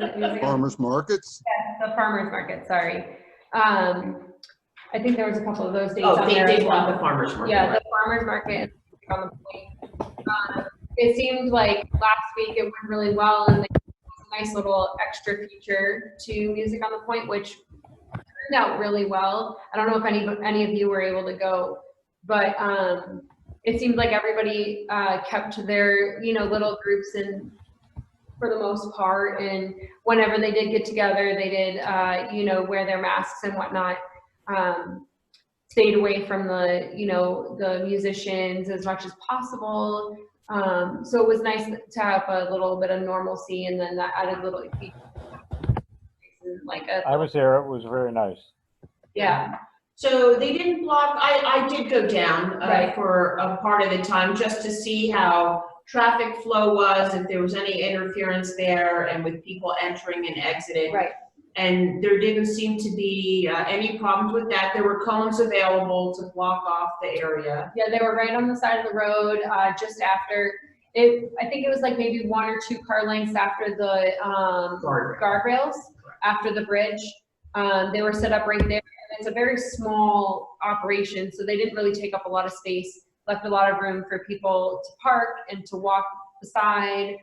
Is it Music Farmers markets? Yeah, the farmers market, sorry. I think there was a couple of those dates Oh, on they there. did want the farmers market. Yeah, right? the farmers market on the Point. It seemed like last week it went really well, and there was a nice little extra feature to Music on the Point, which turned out really well. I don't know if any of you were able to go, but it seemed like everybody kept their little groups in for the most part, and whenever they did get together, they did wear their masks and whatnot. Stayed away from the musicians as much as possible. So it was nice to have a little bit of normalcy, and then that added little I was there, it was very nice. Yeah. So they didn't block, I did go down Right. for a part of the time just to see how traffic flow was, if there was any interference there, and with people entering and exiting. Right. And there didn't seem to be any problems with that. There were cones available to block off the area. Yeah, they were right on the side of the road, just after it. I think it was like maybe 1 or 2 car lengths after the guardrails, after the bridge. They were set up right there. And it's a very small operation, so they didn't really take up a lot of space, left a lot of room for people to park and to walk beside.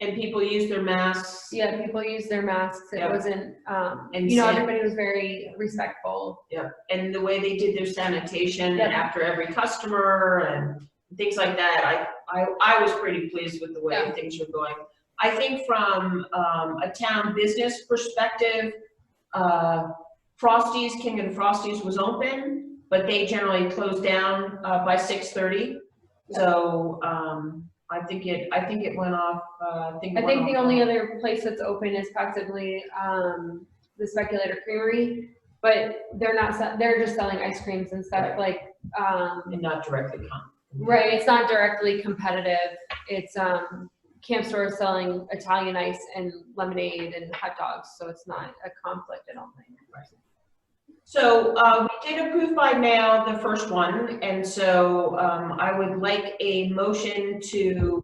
And people use their masks. Yeah, people use their masks. It Yep. wasn't, And you know, san- everybody was very respectful. Yeah, and the way they did their sanitation Yep. after every customer and things like that, I was pretty pleased with the way Yeah. things were going. I think from a town business perspective, Frosty's, King and Frosty's was open, but they generally close down by 6:30. So I think it went off. I think the only other place that's open is possibly the Speculator Creamery, but they're not. They're just selling ice creams and stuff Right. like. and not directly come. Right, it's not directly competitive. It's Camp Store is selling Italian ice and lemonade and hot dogs, so it's not a conflict, I don't think. So we did approve by mail the first one, and so I would like a motion to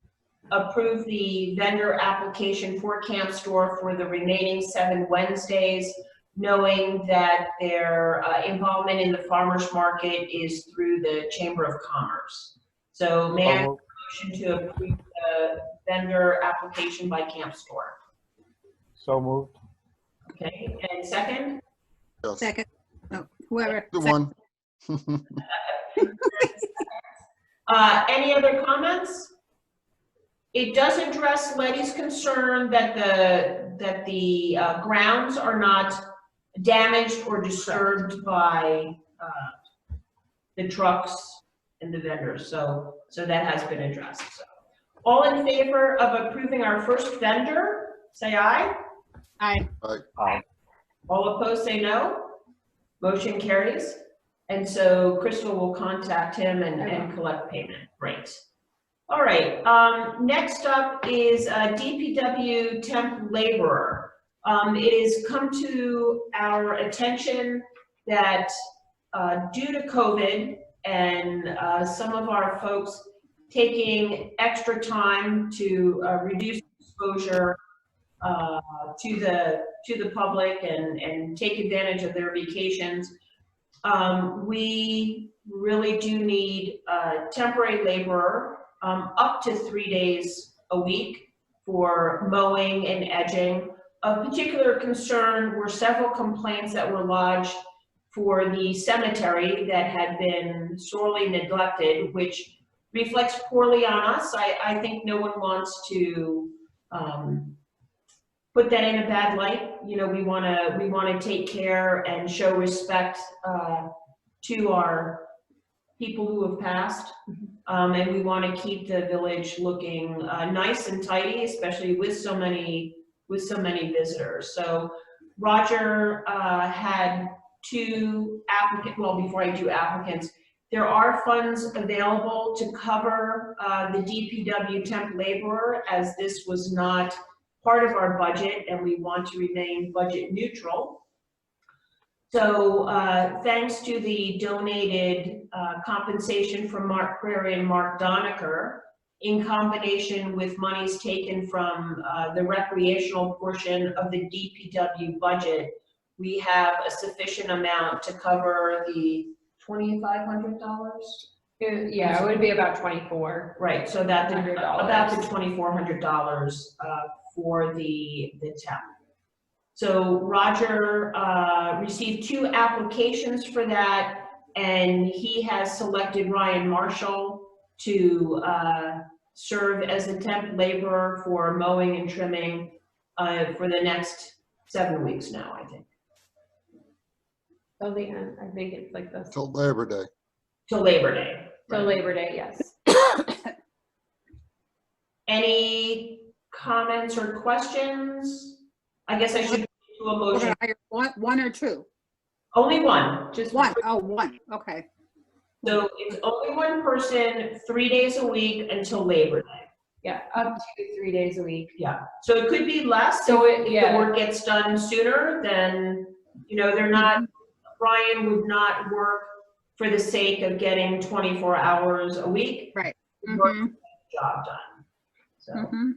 approve the vendor application for Camp Store for the remaining 7 Wednesdays, knowing that their involvement in the farmers market is through the Chamber of Commerce. So may I have a motion to approve the vendor application by Camp Store? So moved. Okay, and second? Yes. Second, oh, whoever. The one. Any other comments? It does address Letty's concern that the grounds are not damaged or disturbed by the trucks and the vendors, so that has been addressed. So, all in favor of approving our first vendor, say aye. Aye. Aye. All opposed, say no. Motion carries. And so Crystal will contact him and collect payment. Great. All right, next up is DPW temp laborer. It has come to our attention that due to COVID and some of our folks taking extra time to reduce exposure to the public and take advantage of their vacations, we really do need a temporary laborer up to 3 days a week for mowing and edging. Of particular concern were several complaints that were lodged for the cemetery that had been sorely neglected, which reflects poorly on us. I think no one wants to put that in a bad light. You know, we want to take care and show respect to our people who have passed, and we want to keep the village looking nice and tidy, especially with so many visitors. So Roger had 2 applicants. Well, before I do applicants, there are funds available to cover the DPW temp laborer, as this was not part of our budget and we want to remain budget neutral. So thanks to the donated compensation from Mark Prairie and Mark Doniker, in combination with monies taken from the recreational portion of the DPW budget, we have a sufficient amount to cover the $2,500. Yeah, it would be about 24. Right, so that $100. about the $2,400 for the temp. So Roger received 2 applications for that, and he has selected Ryan Marshall to serve as the temp laborer for mowing and trimming for the next 7 weeks now, I think. Till the end, I think it's like this. Till Labor Day. Till Labor Day. Till Labor Day, yes. Any comments or questions? I guess I should do a We're motion. gonna hire one or 2? Only one. Just One. Oh, one, okay. So it's only one person, 3 days a week until Labor Day. Yeah, up to 3 days a week. Yeah, so it could be less. So if the yeah, work gets done sooner, then, you know, they're not, Brian would not work for the sake of getting 24 hours a week. Right. He'd work to get the job done. So, Mhm.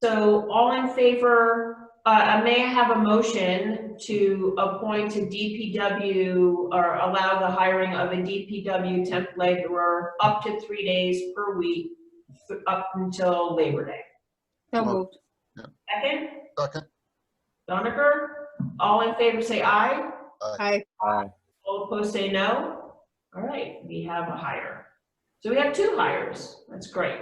so all in favor, may I have a motion to appoint a DPW or allow the hiring of a DPW temp laborer up to 3 days per week up until Labor Day? So Well, moved. Second? Second? Doniger, all in favor say aye. Aye. Aye. All opposed say no. All right, we have a hire. So we have 2 hires. That's great.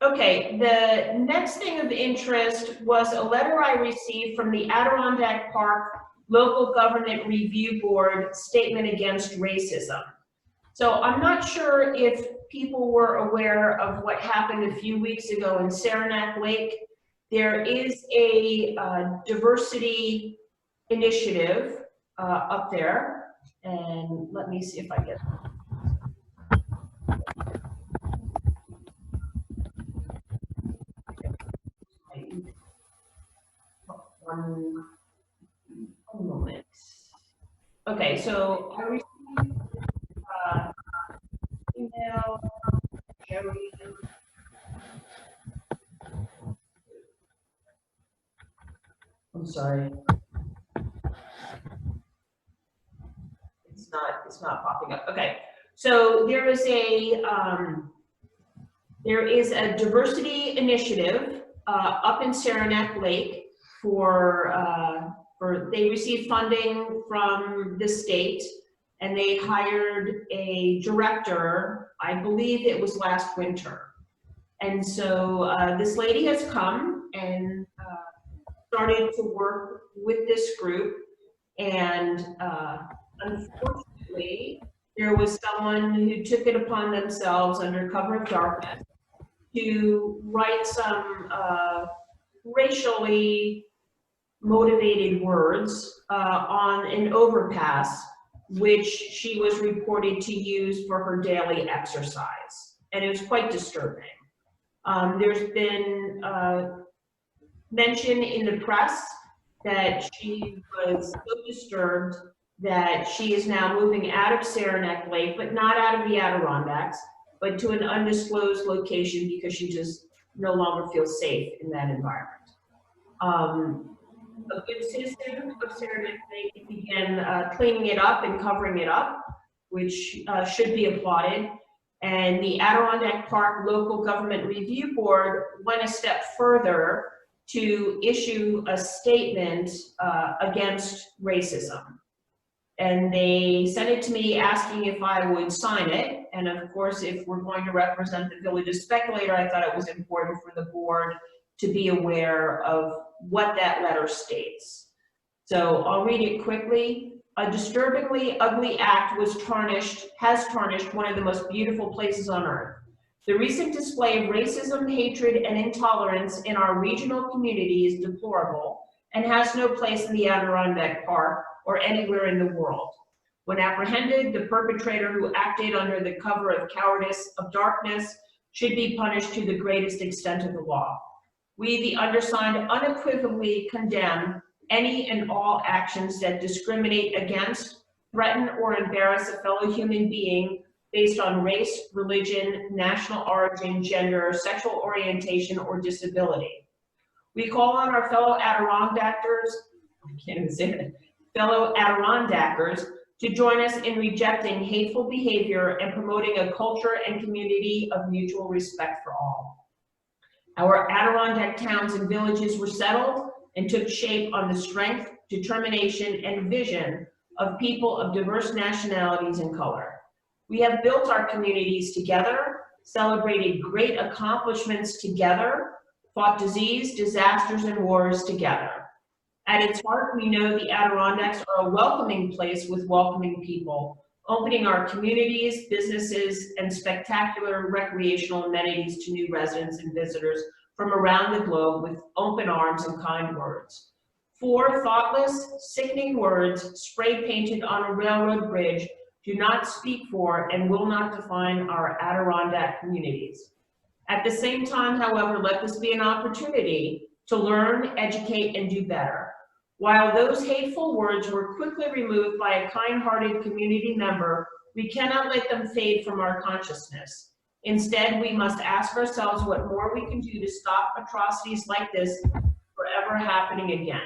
Okay, the next thing of interest was a letter I received from the Adirondack Park Local Government Review Board Statement Against Racism. So I'm not sure if people were aware of what happened a few weeks ago in Saranac Lake. There is a diversity initiative up there, and let me see if I get one moment. Okay, so I received email, Jerry. I'm sorry. It's not popping up. Okay, so there is a diversity initiative up in Saranac Lake for they received funding from the state, and they hired a director, I believe it was last winter. And so this lady has come and started to work with this group, and unfortunately, there was someone who took it upon themselves under cover of darkness to write some racially motivated words on an overpass, which she was reported to use for her daily exercise. And it was quite disturbing. There's been mention in the press that she was so disturbed that she is now moving out of Saranac Lake, but not out of the Adirondacks, but to an undisclosed location because she just no longer feels safe in that environment. A good citizen of Saranac Lake began cleaning it up and covering it up, which should be applauded. And the Adirondack Park Local Government Review Board went a step further to issue a statement against racism. And they sent it to me asking if I would sign it. And of course, if we're going to represent the village of Speculator, I thought it was important for the board to be aware of what that letter states. So I'll read it quickly. A disturbingly ugly act has tarnished one of the most beautiful places on earth. The recent display of racism, hatred, and intolerance in our regional community is deplorable and has no place in the Adirondack Park or anywhere in the world. When apprehended, the perpetrator who acted under the cover of cowardice of darkness should be punished to the greatest extent of the law. We, the undersigned, unequivocally condemn any and all actions that discriminate against, threaten, or embarrass a fellow human being based on race, religion, national origin, gender, sexual orientation, or disability. We call on our fellow Adirondackers, I can't even say that, fellow Adirondackers to join us in rejecting hateful behavior and promoting a culture and community of mutual respect for all. Our Adirondack towns and villages were settled and took shape on the strength, determination, and vision of people of diverse nationalities and color. We have built our communities together, celebrated great accomplishments together, fought disease, disasters, and wars together. At its heart, we know the Adirondacks are a welcoming place with welcoming people, opening our communities, businesses, and spectacular recreational amenities to new residents and visitors from around the globe with open arms and kind words. 4 thoughtless, sickening words spray painted on a railroad bridge do not speak for and will not define our Adirondack communities. At the same time, however, let this be an opportunity to learn, educate, and do better. While those hateful words were quickly removed by a kind-hearted community member, we cannot let them fade from our consciousness. Instead, we must ask ourselves what more we can do to stop atrocities like this from ever happening again.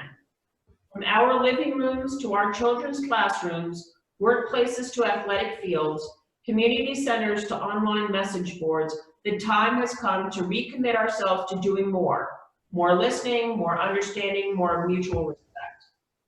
From our living rooms to our children's classrooms, workplaces to athletic fields, community centers to online message boards, the time has come to recommit ourselves to doing more listening, more understanding, more mutual respect.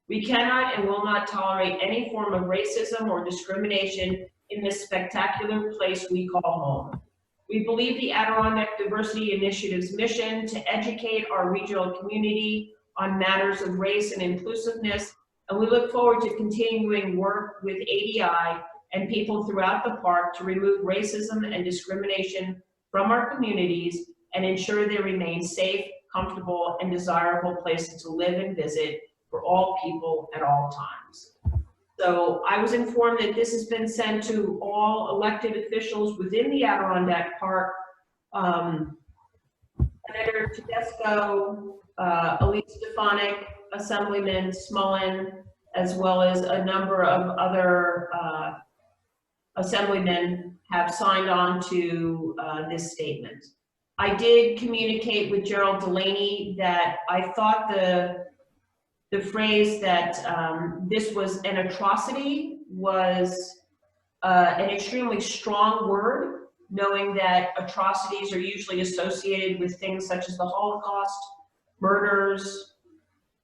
We cannot and will not tolerate any form of racism or discrimination in this spectacular place we call home. We believe the Adirondack Diversity Initiative's mission to educate our regional community on matters of race and inclusiveness, and we look forward to continuing work with ADI and people throughout the park to remove racism and discrimination from our communities and ensure they remain safe, comfortable, and desirable places to live and visit for all people at all times. So I was informed that this has been sent to all elected officials within the Adirondack Park. Senator Tedesco, Elise Stefanik, Assemblyman Smullen, as well as a number of other assemblymen have signed on to this statement. I did communicate with Gerald Delaney that I thought the phrase that this was an atrocity was an extremely strong word, knowing that atrocities are usually associated with things such as the Holocaust, murders,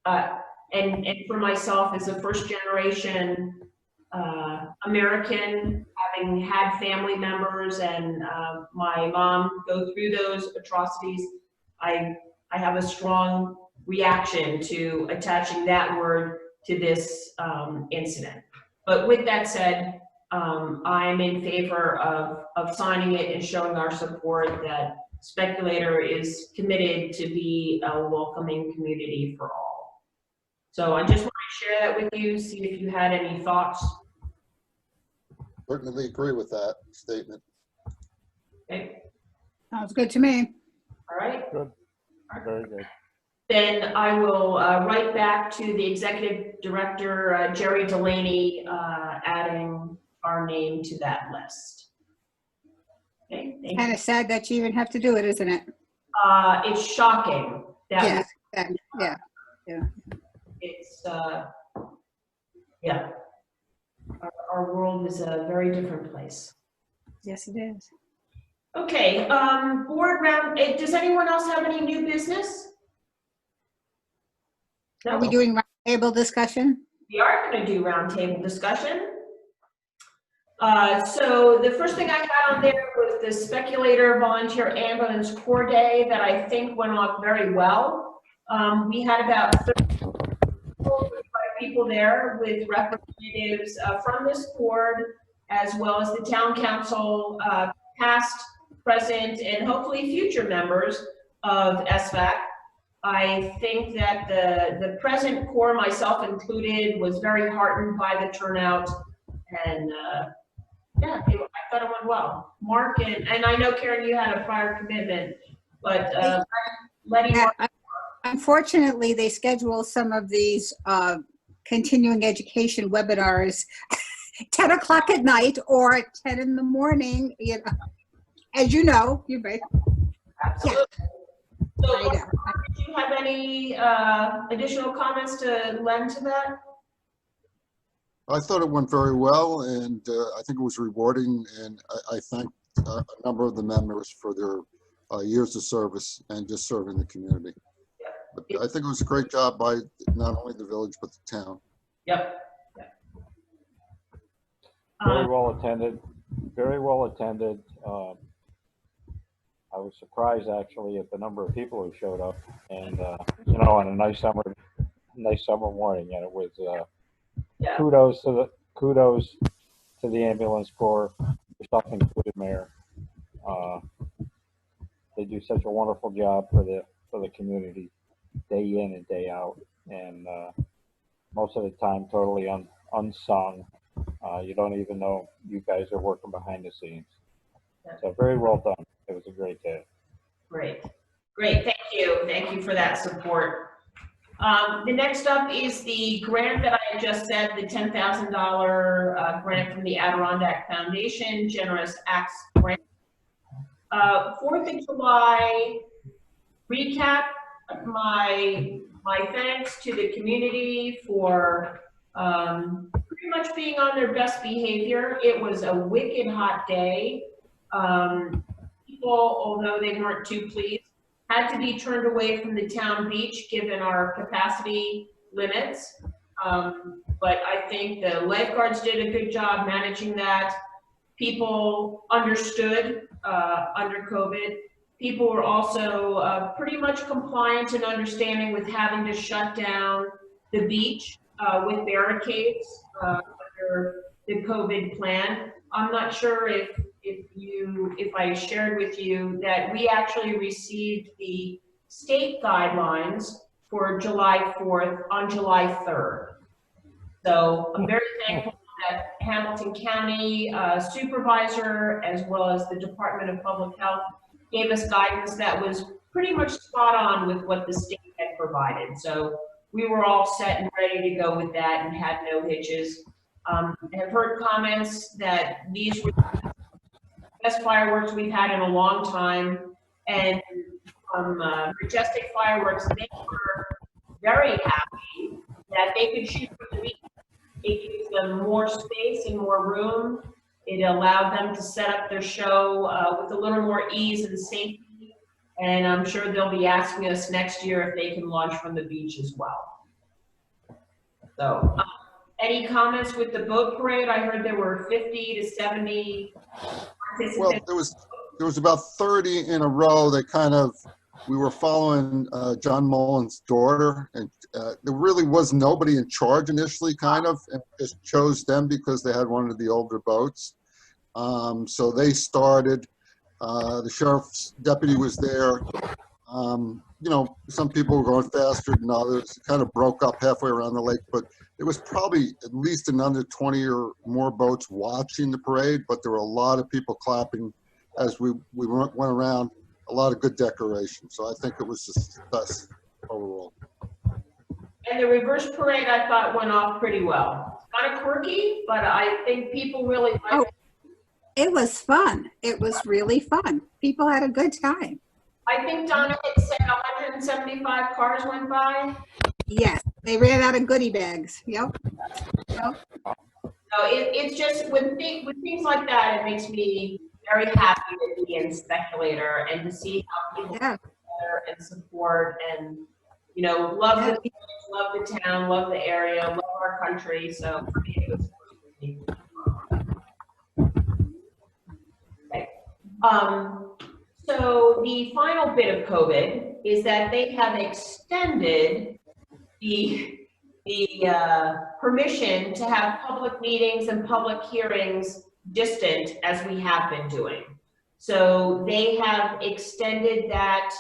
and for myself as a first generation American, having had family members and my mom go through those atrocities, I have a strong reaction to attaching that word to this incident. But with that said, I'm in favor of signing it and showing our support that Speculator is committed to be a welcoming community for all. So I just want to share that with you, see if you had any thoughts. Certainly agree with that statement. Okay, Sounds good to me. all right. Good. Very good. Then I will write back to the Executive Director, Jerry Delaney, adding our name to that list. Okay, thank Kind you. of sad that you even have to do it, isn't it? It's shocking that Yes. Yeah. it's, yeah. Our world is a very different place. Yes, it is. Okay, board round, does anyone else have any new business? Are we No, doing roundtable discussion? we are gonna do roundtable discussion. So the first thing I had on there was the Speculator Volunteer Ambulance Corps Day that I think went off very well. We had about 35 people there with representatives from this board, as well as the town council, past, present, and hopefully future members of SVAC. I think that the present corps, myself included, was very heartened by the turnout, and yeah, I thought it went well. Mark, and I know, Karen, you had a prior commitment, but letting Yeah, Mark. unfortunately, they schedule some of these continuing education webinars 10 o'clock at night or at 10 in the morning, you know, as you know, you're right. Absolutely. So, I know. do you have any additional comments to lend to that? I thought it went very well, and I think it was rewarding, and I thank a number of the members for their years of service and just serving the community. But I think it was a great job by not only the village, but the town. Yep. Very well attended. Very well attended. I was surprised actually at the number of people who showed up, and you know, on a nice summer morning, and it was Yeah. kudos to the ambulance corps, yourself included, Mayor. They do such a wonderful job for the community, day in and day out, and most of the time totally unsung. You don't even know you guys are working behind the scenes. So very well done. It was a great day. Great, great, thank you for that support. The next up is the grant that I just said, the $10,000 grant from the Adirondack Foundation, Generous Acts Grant. 4th of July recap, my thanks to the community for pretty much being on their best behavior. It was a wicked hot day. People, although they weren't too pleased, had to be turned away from the town beach given our capacity limits. But I think the lifeguards did a good job managing that. People understood under COVID. People were also pretty much compliant and understanding with having to shut down the beach with barricades under the COVID plan. I'm not sure if I shared with you that we actually received the state guidelines for July 4th on July 3rd. So I'm very thankful that Hamilton County supervisor, as well as the Department of Public Health, gave us guidance that was pretty much spot on with what the state had provided. So we were all set and ready to go with that and had no hitches. I have heard comments that these were the best fireworks we've had in a long time. And from Majestic Fireworks, they were very happy that they could shoot from the beach. It gives them more space and more room. It allowed them to set up their show with a little more ease and safety. And I'm sure they'll be asking us next year if they can launch from the beach as well. So, any comments with the boat parade? I heard there were 50 to 70 participants. Well, there was about 30 in a row that kind of, we were following John Mullen's daughter, and there really was nobody in charge initially, kind of, and just chose them because they had one of the older boats. So they started, the sheriff's deputy was there. You know, some people were going faster than others. It kind of broke up halfway around the lake, but there was probably at least another 20 or more boats watching the parade, but there were a lot of people clapping as we went around. A lot of good decoration. So I think it was a success overall. And the reverse parade, I thought, went off pretty well. It's kind of quirky, but I think people really liked it. It was fun. It was really fun. People had a good time. I think Donna had said 175 cars went by. Yes, they ran out of goodie bags. Yep. No, it's just with things like that, it makes me very happy to be in Speculator and to see how people come together and support and, you know, love the people, love the town, love the area, love our country. So for me, it was okay. So the final bit of COVID is that they have extended the permission to have public meetings and public hearings distant as we have been doing. So they have extended that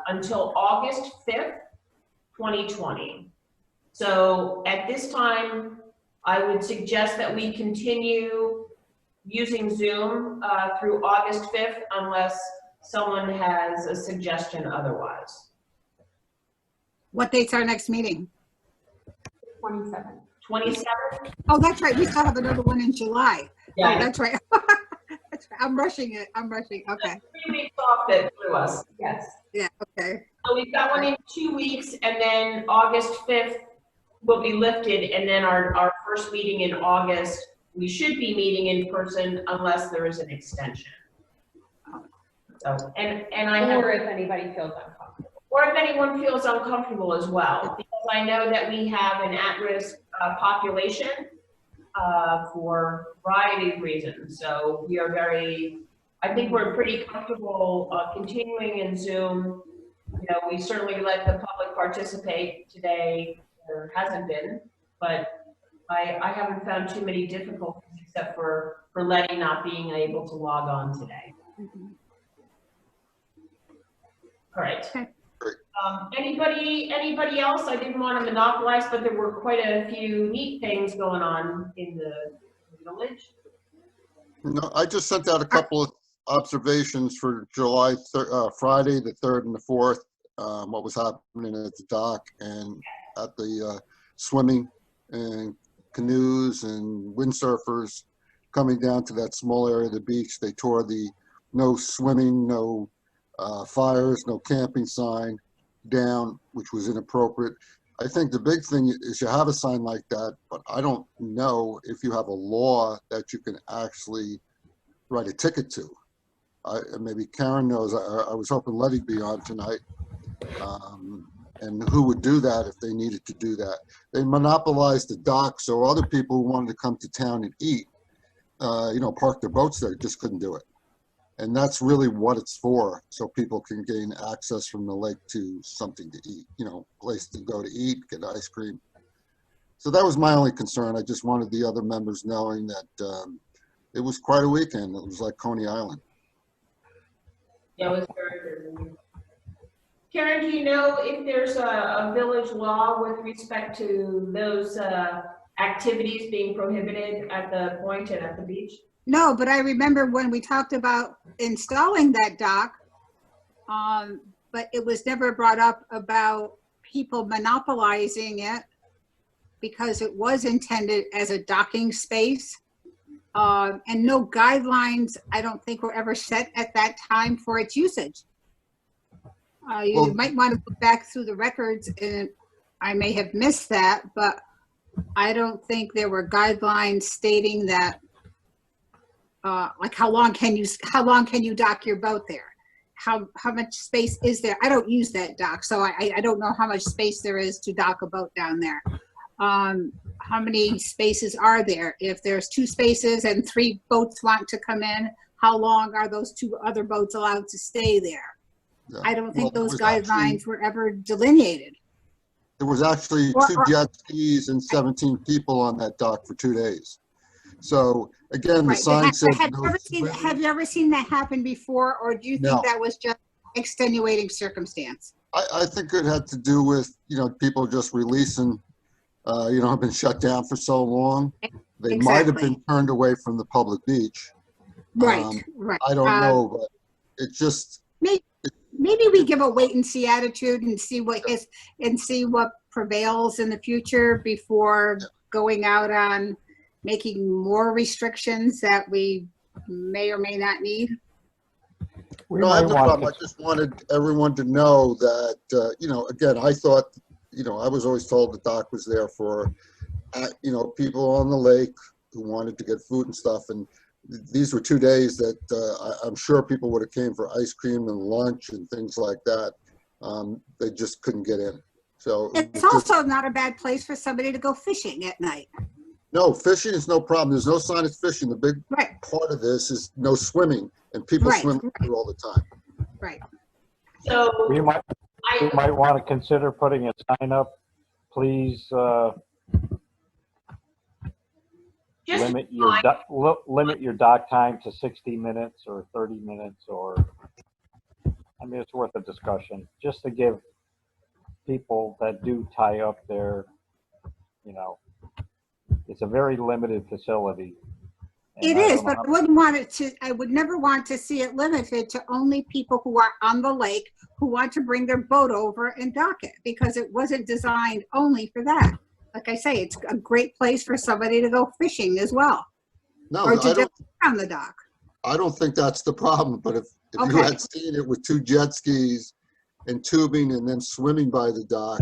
until August 5th, 2020. So at this time, I would suggest that we continue using Zoom through August 5th unless someone has a suggestion otherwise. What date's our next meeting? 27. 27th? Oh, that's right. We still have another one in July. Yeah. Oh, that's right. That's right. I'm rushing it. I'm rushing. Okay. 3 weeks off that threw us. Yes. Yeah. Okay. So we've got one in 2 weeks, and then August 5th will be lifted, and then our first meeting in August, we should be meeting in person unless there is an extension. So, and I have, Or if anybody feels uncomfortable. or if anyone feels uncomfortable as well, because I know that we have an at-risk population for a variety of reasons. So we are I think we're pretty comfortable continuing in Zoom. You know, we certainly let the public participate today. There hasn't been, but I haven't found too many difficulties except for Letty not being able to log on today. Mhm. All right. Okay. Anybody else? I didn't want to monopolize, but there were quite a few neat things going on in the village? No, I just sent out a couple of observations for Friday, the 3rd and the 4th, what was happening at the dock and at the swimming and canoes and windsurfers coming down to that small area of the beach. They tore the no swimming, no fires, no camping sign down, which was inappropriate. I think the big thing is you have a sign like that, but I don't know if you have a law that you can actually write a ticket to. Maybe Karen knows. I was hoping Letty'd be on tonight. And who would do that if they needed to do that? They monopolized the dock, so other people who wanted to come to town and eat, park their boats there, just couldn't do it. And that's really what it's for, so people can gain access from the lake to something to eat, place to go to eat, get ice cream. So that was my only concern. I just wanted the other members knowing that it was quite a weekend. It was like Coney Island. Yeah, it was very busy. Karen, do you know if there's a village law with respect to those activities being prohibited at the point and at the beach? No, but I remember when we talked about installing that dock, but it was never brought up about people monopolizing it because it was intended as a docking space. And no guidelines, I don't think, were ever set at that time for its usage. You might want to look back through the records, and I may have missed that, but I don't think there were guidelines stating that, like how long can you dock your boat there? How much space is there? I don't use that dock, so I don't know how much space there is to dock a boat down there. How many spaces are there? If there's 2 spaces and 3 boats want to come in, how long are those 2 other boats allowed to stay there? Yeah. I don't think those guidelines were ever delineated. There was actually 2 jet skis and 17 people on that dock for 2 days. So again, the sign said. Have you ever seen that happen before, or do you think that was just extenuating circumstance? I think it had to do with, people just releasing, have been shut down for so long. They might have been turned away from the public beach. Right. I don't know, but it just. Maybe we give a wait and see attitude and see what prevails in the future before going out on making more restrictions that we may or may not need. No, I have no problem. I just wanted everyone to know that, again, I thought, I was always told the dock was there for, people on the lake who wanted to get food and stuff. And these were 2 days that I'm sure people would have came for ice cream and lunch and things like that. They just couldn't get in. So it's also not a bad place for somebody to go fishing at night. No, fishing is no problem. There's no sign of fishing. The big part of this is no swimming, and people swim all the time. Right. So We might want to consider putting a sign up. Please limit your dock time to 60 minutes or 30 minutes, or it's worth a discussion just to give people that do tie up their, it's a very limited facility. It is, but I would never want to see it limited to only people who are on the lake who want to bring their boat over and dock it, because it wasn't designed only for that. Like I say, it's a great place for somebody to go fishing as well. No, or to just on the dock. I don't think that's the problem, but if you had seen it with 2 jet skis and tubing and then swimming by the dock,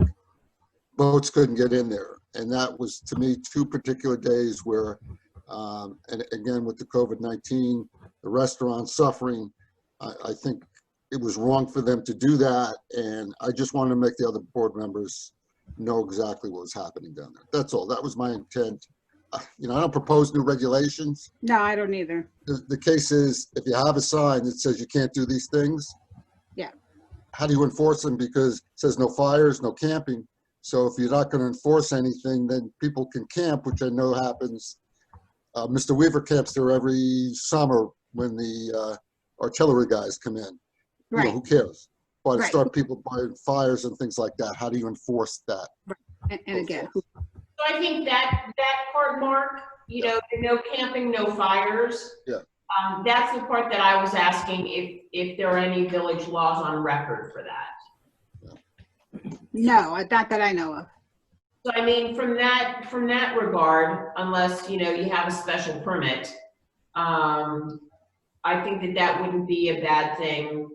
boats couldn't get in there. And that was, to me, 2 particular days where, and again, with the COVID-19, the restaurants suffering, I think it was wrong for them to do that. And I just wanted to make the other board members know exactly what was happening down there. That's all. That was my intent. I don't propose new regulations. No, I don't either. The case is, if you have a sign that says you can't do these things, how do you enforce them? Because it says no fires, no camping. So if you're not going to enforce anything, then people can camp, which I know happens. Mr. Weaver camps there every summer when the artillery guys come in. Right. Who cares? But start people buying fires and things like that. How do you enforce that? And again, So I think that part, Mark, you know, the no camping, no fires. Yeah. That's the part that I was asking if there are any village laws on record for that. No, not that I know of. So I mean, from that regard, unless, you know, you have a special permit, I think that wouldn't be a bad thing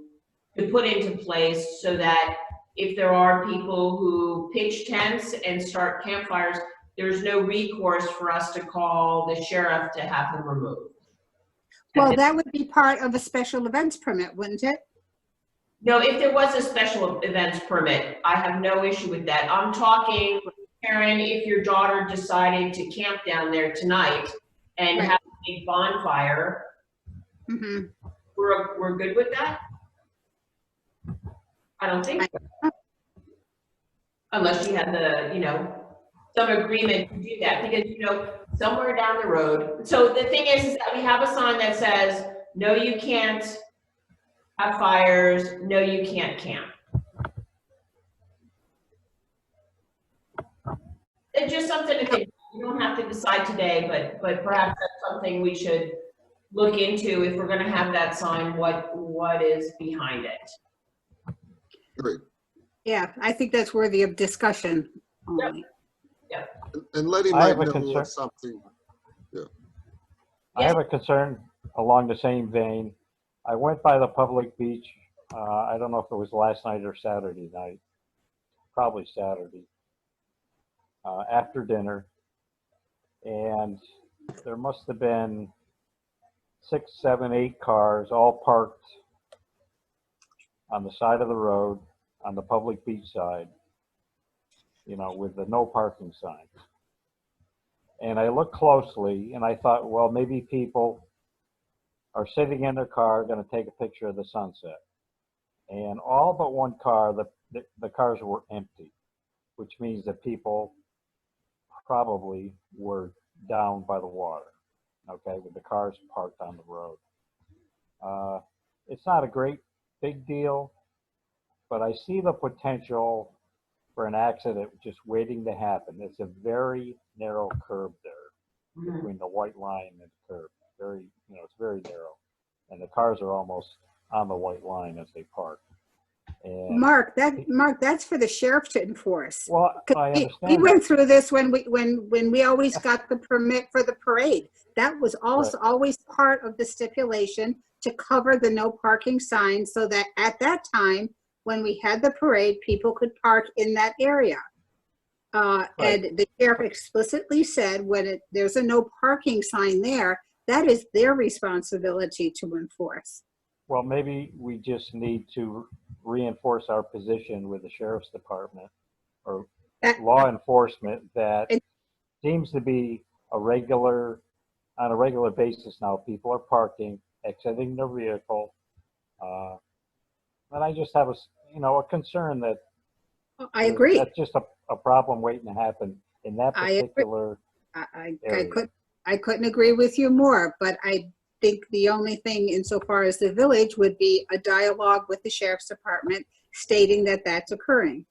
to put into place so that if there are people who pitch tents and start campfires, there's no recourse for us to call the sheriff to have them removed. Well, that would be part of a special events permit, wouldn't it? No, if there was a special events permit, I have no issue with that. I'm talking, Karen, if your daughter decided to camp down there tonight and Right. have a big bonfire, Mm-hmm. we're good with that? I don't think so. Unless you had the, you know, some agreement to do that, because, you know, somewhere down the road. So the thing is that we have a sign that says, no, you can't have fires, no, you can't camp. It's just something to think. You don't have to decide today, but perhaps that's something we should look into if we're gonna have that sign, what is behind it. Great. Yeah, I think that's worthy of discussion only. And Letty I might have a know concern. of something. I have a concern along the same vein. I went by the public beach, I don't know if it was last night or Saturday night, probably Saturday, after dinner. And there must have been 6, 7, 8 cars all parked on the side of the road on the public beach side, you know, with the no parking sign. And I looked closely and I thought, well, maybe people are sitting in their car, going to take a picture of the sunset. And all but one car, the cars were empty, which means that people probably were down by the water, okay, with the cars parked on the road. It's not a great big deal, but I see the potential for an accident just waiting to happen. It's a very narrow curb there between the white line and the curb. Very, you know, it's very narrow. And the cars are almost on the white line as they park. And Mark, that's for the sheriff to enforce. well, 'Cause I we understand. went through this when we always got the permit for the parade. That was also always part of the stipulation to cover the no parking sign, so that at that time, when we had the parade, people could park in that area. And the sheriff explicitly said there's a no parking sign there, that is their responsibility to enforce. Well, maybe we just need to reinforce our position with the sheriff's department or law enforcement that seems to be on a regular basis now. People are parking, exiting their vehicle. And I just have a concern that I agree. that's just a problem waiting to happen in that particular area. I couldn't agree with you more, but I think the only thing insofar as the village would be a dialogue with the sheriff's department stating that that's occurring.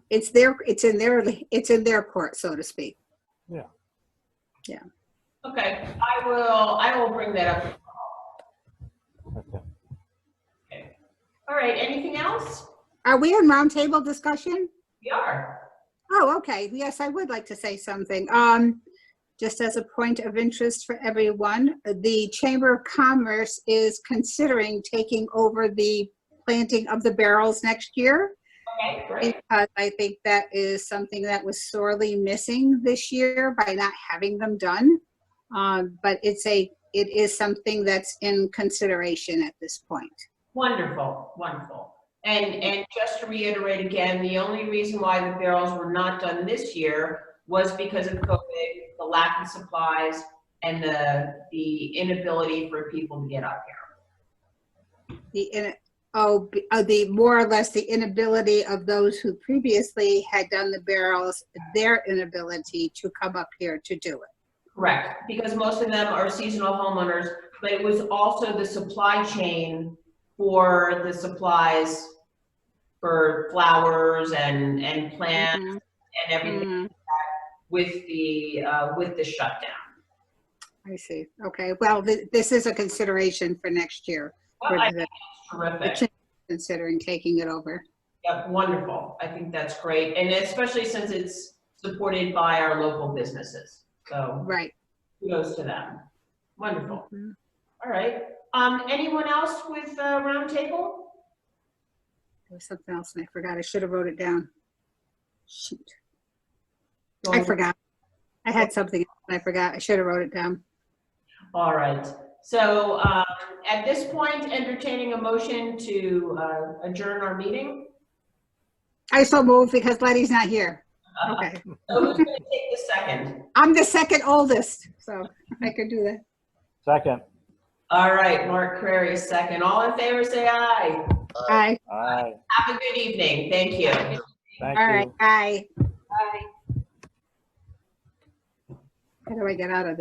It's in their court, so to speak. Yeah. Yeah. Okay, I will bring that up. Okay. Okay. All right, anything else? Are we in roundtable discussion? We are. Oh, okay. Yes, I would like to say something. Just as a point of interest for everyone, the Chamber of Commerce is considering taking over the planting of the barrels next year. Okay, great. Because I think that is something that was sorely missing this year by not having them done. But it is something that's in consideration at this point. Wonderful, wonderful. And just to reiterate again, the only reason why the barrels were not done this year was because of COVID, the lack of supplies, and the inability for people to get up here. The more or less the inability of those who previously had done the barrels, their inability to come up here to do it. Correct, because most of them are seasonal homeowners, but it was also the supply chain for the supplies for flowers and plants and everything with the shutdown. I see. Okay, well, this is a consideration for next year. Well, for I the- think that's the terrific. cha- Considering taking it over. Yep, wonderful. I think that's great. And especially since it's supported by our local businesses. So Right. kudos to them. Wonderful. Mhm. All right. Anyone else with roundtable? There was something else and I forgot. I should have wrote it down. Shoot. I forgot. I had something and I forgot. I should have wrote it down. All right. So at this point, entertaining a motion to adjourn our meeting. I so moved because Letty's not here. Okay. So who's going to take the second? I'm the second oldest, so I could do that. Second. All right, Mark Crary, second. All in favor, say aye. Aye. Aye. Have a good evening. Thank you. Thank All you. right. Aye. Bye. How do I get out of this?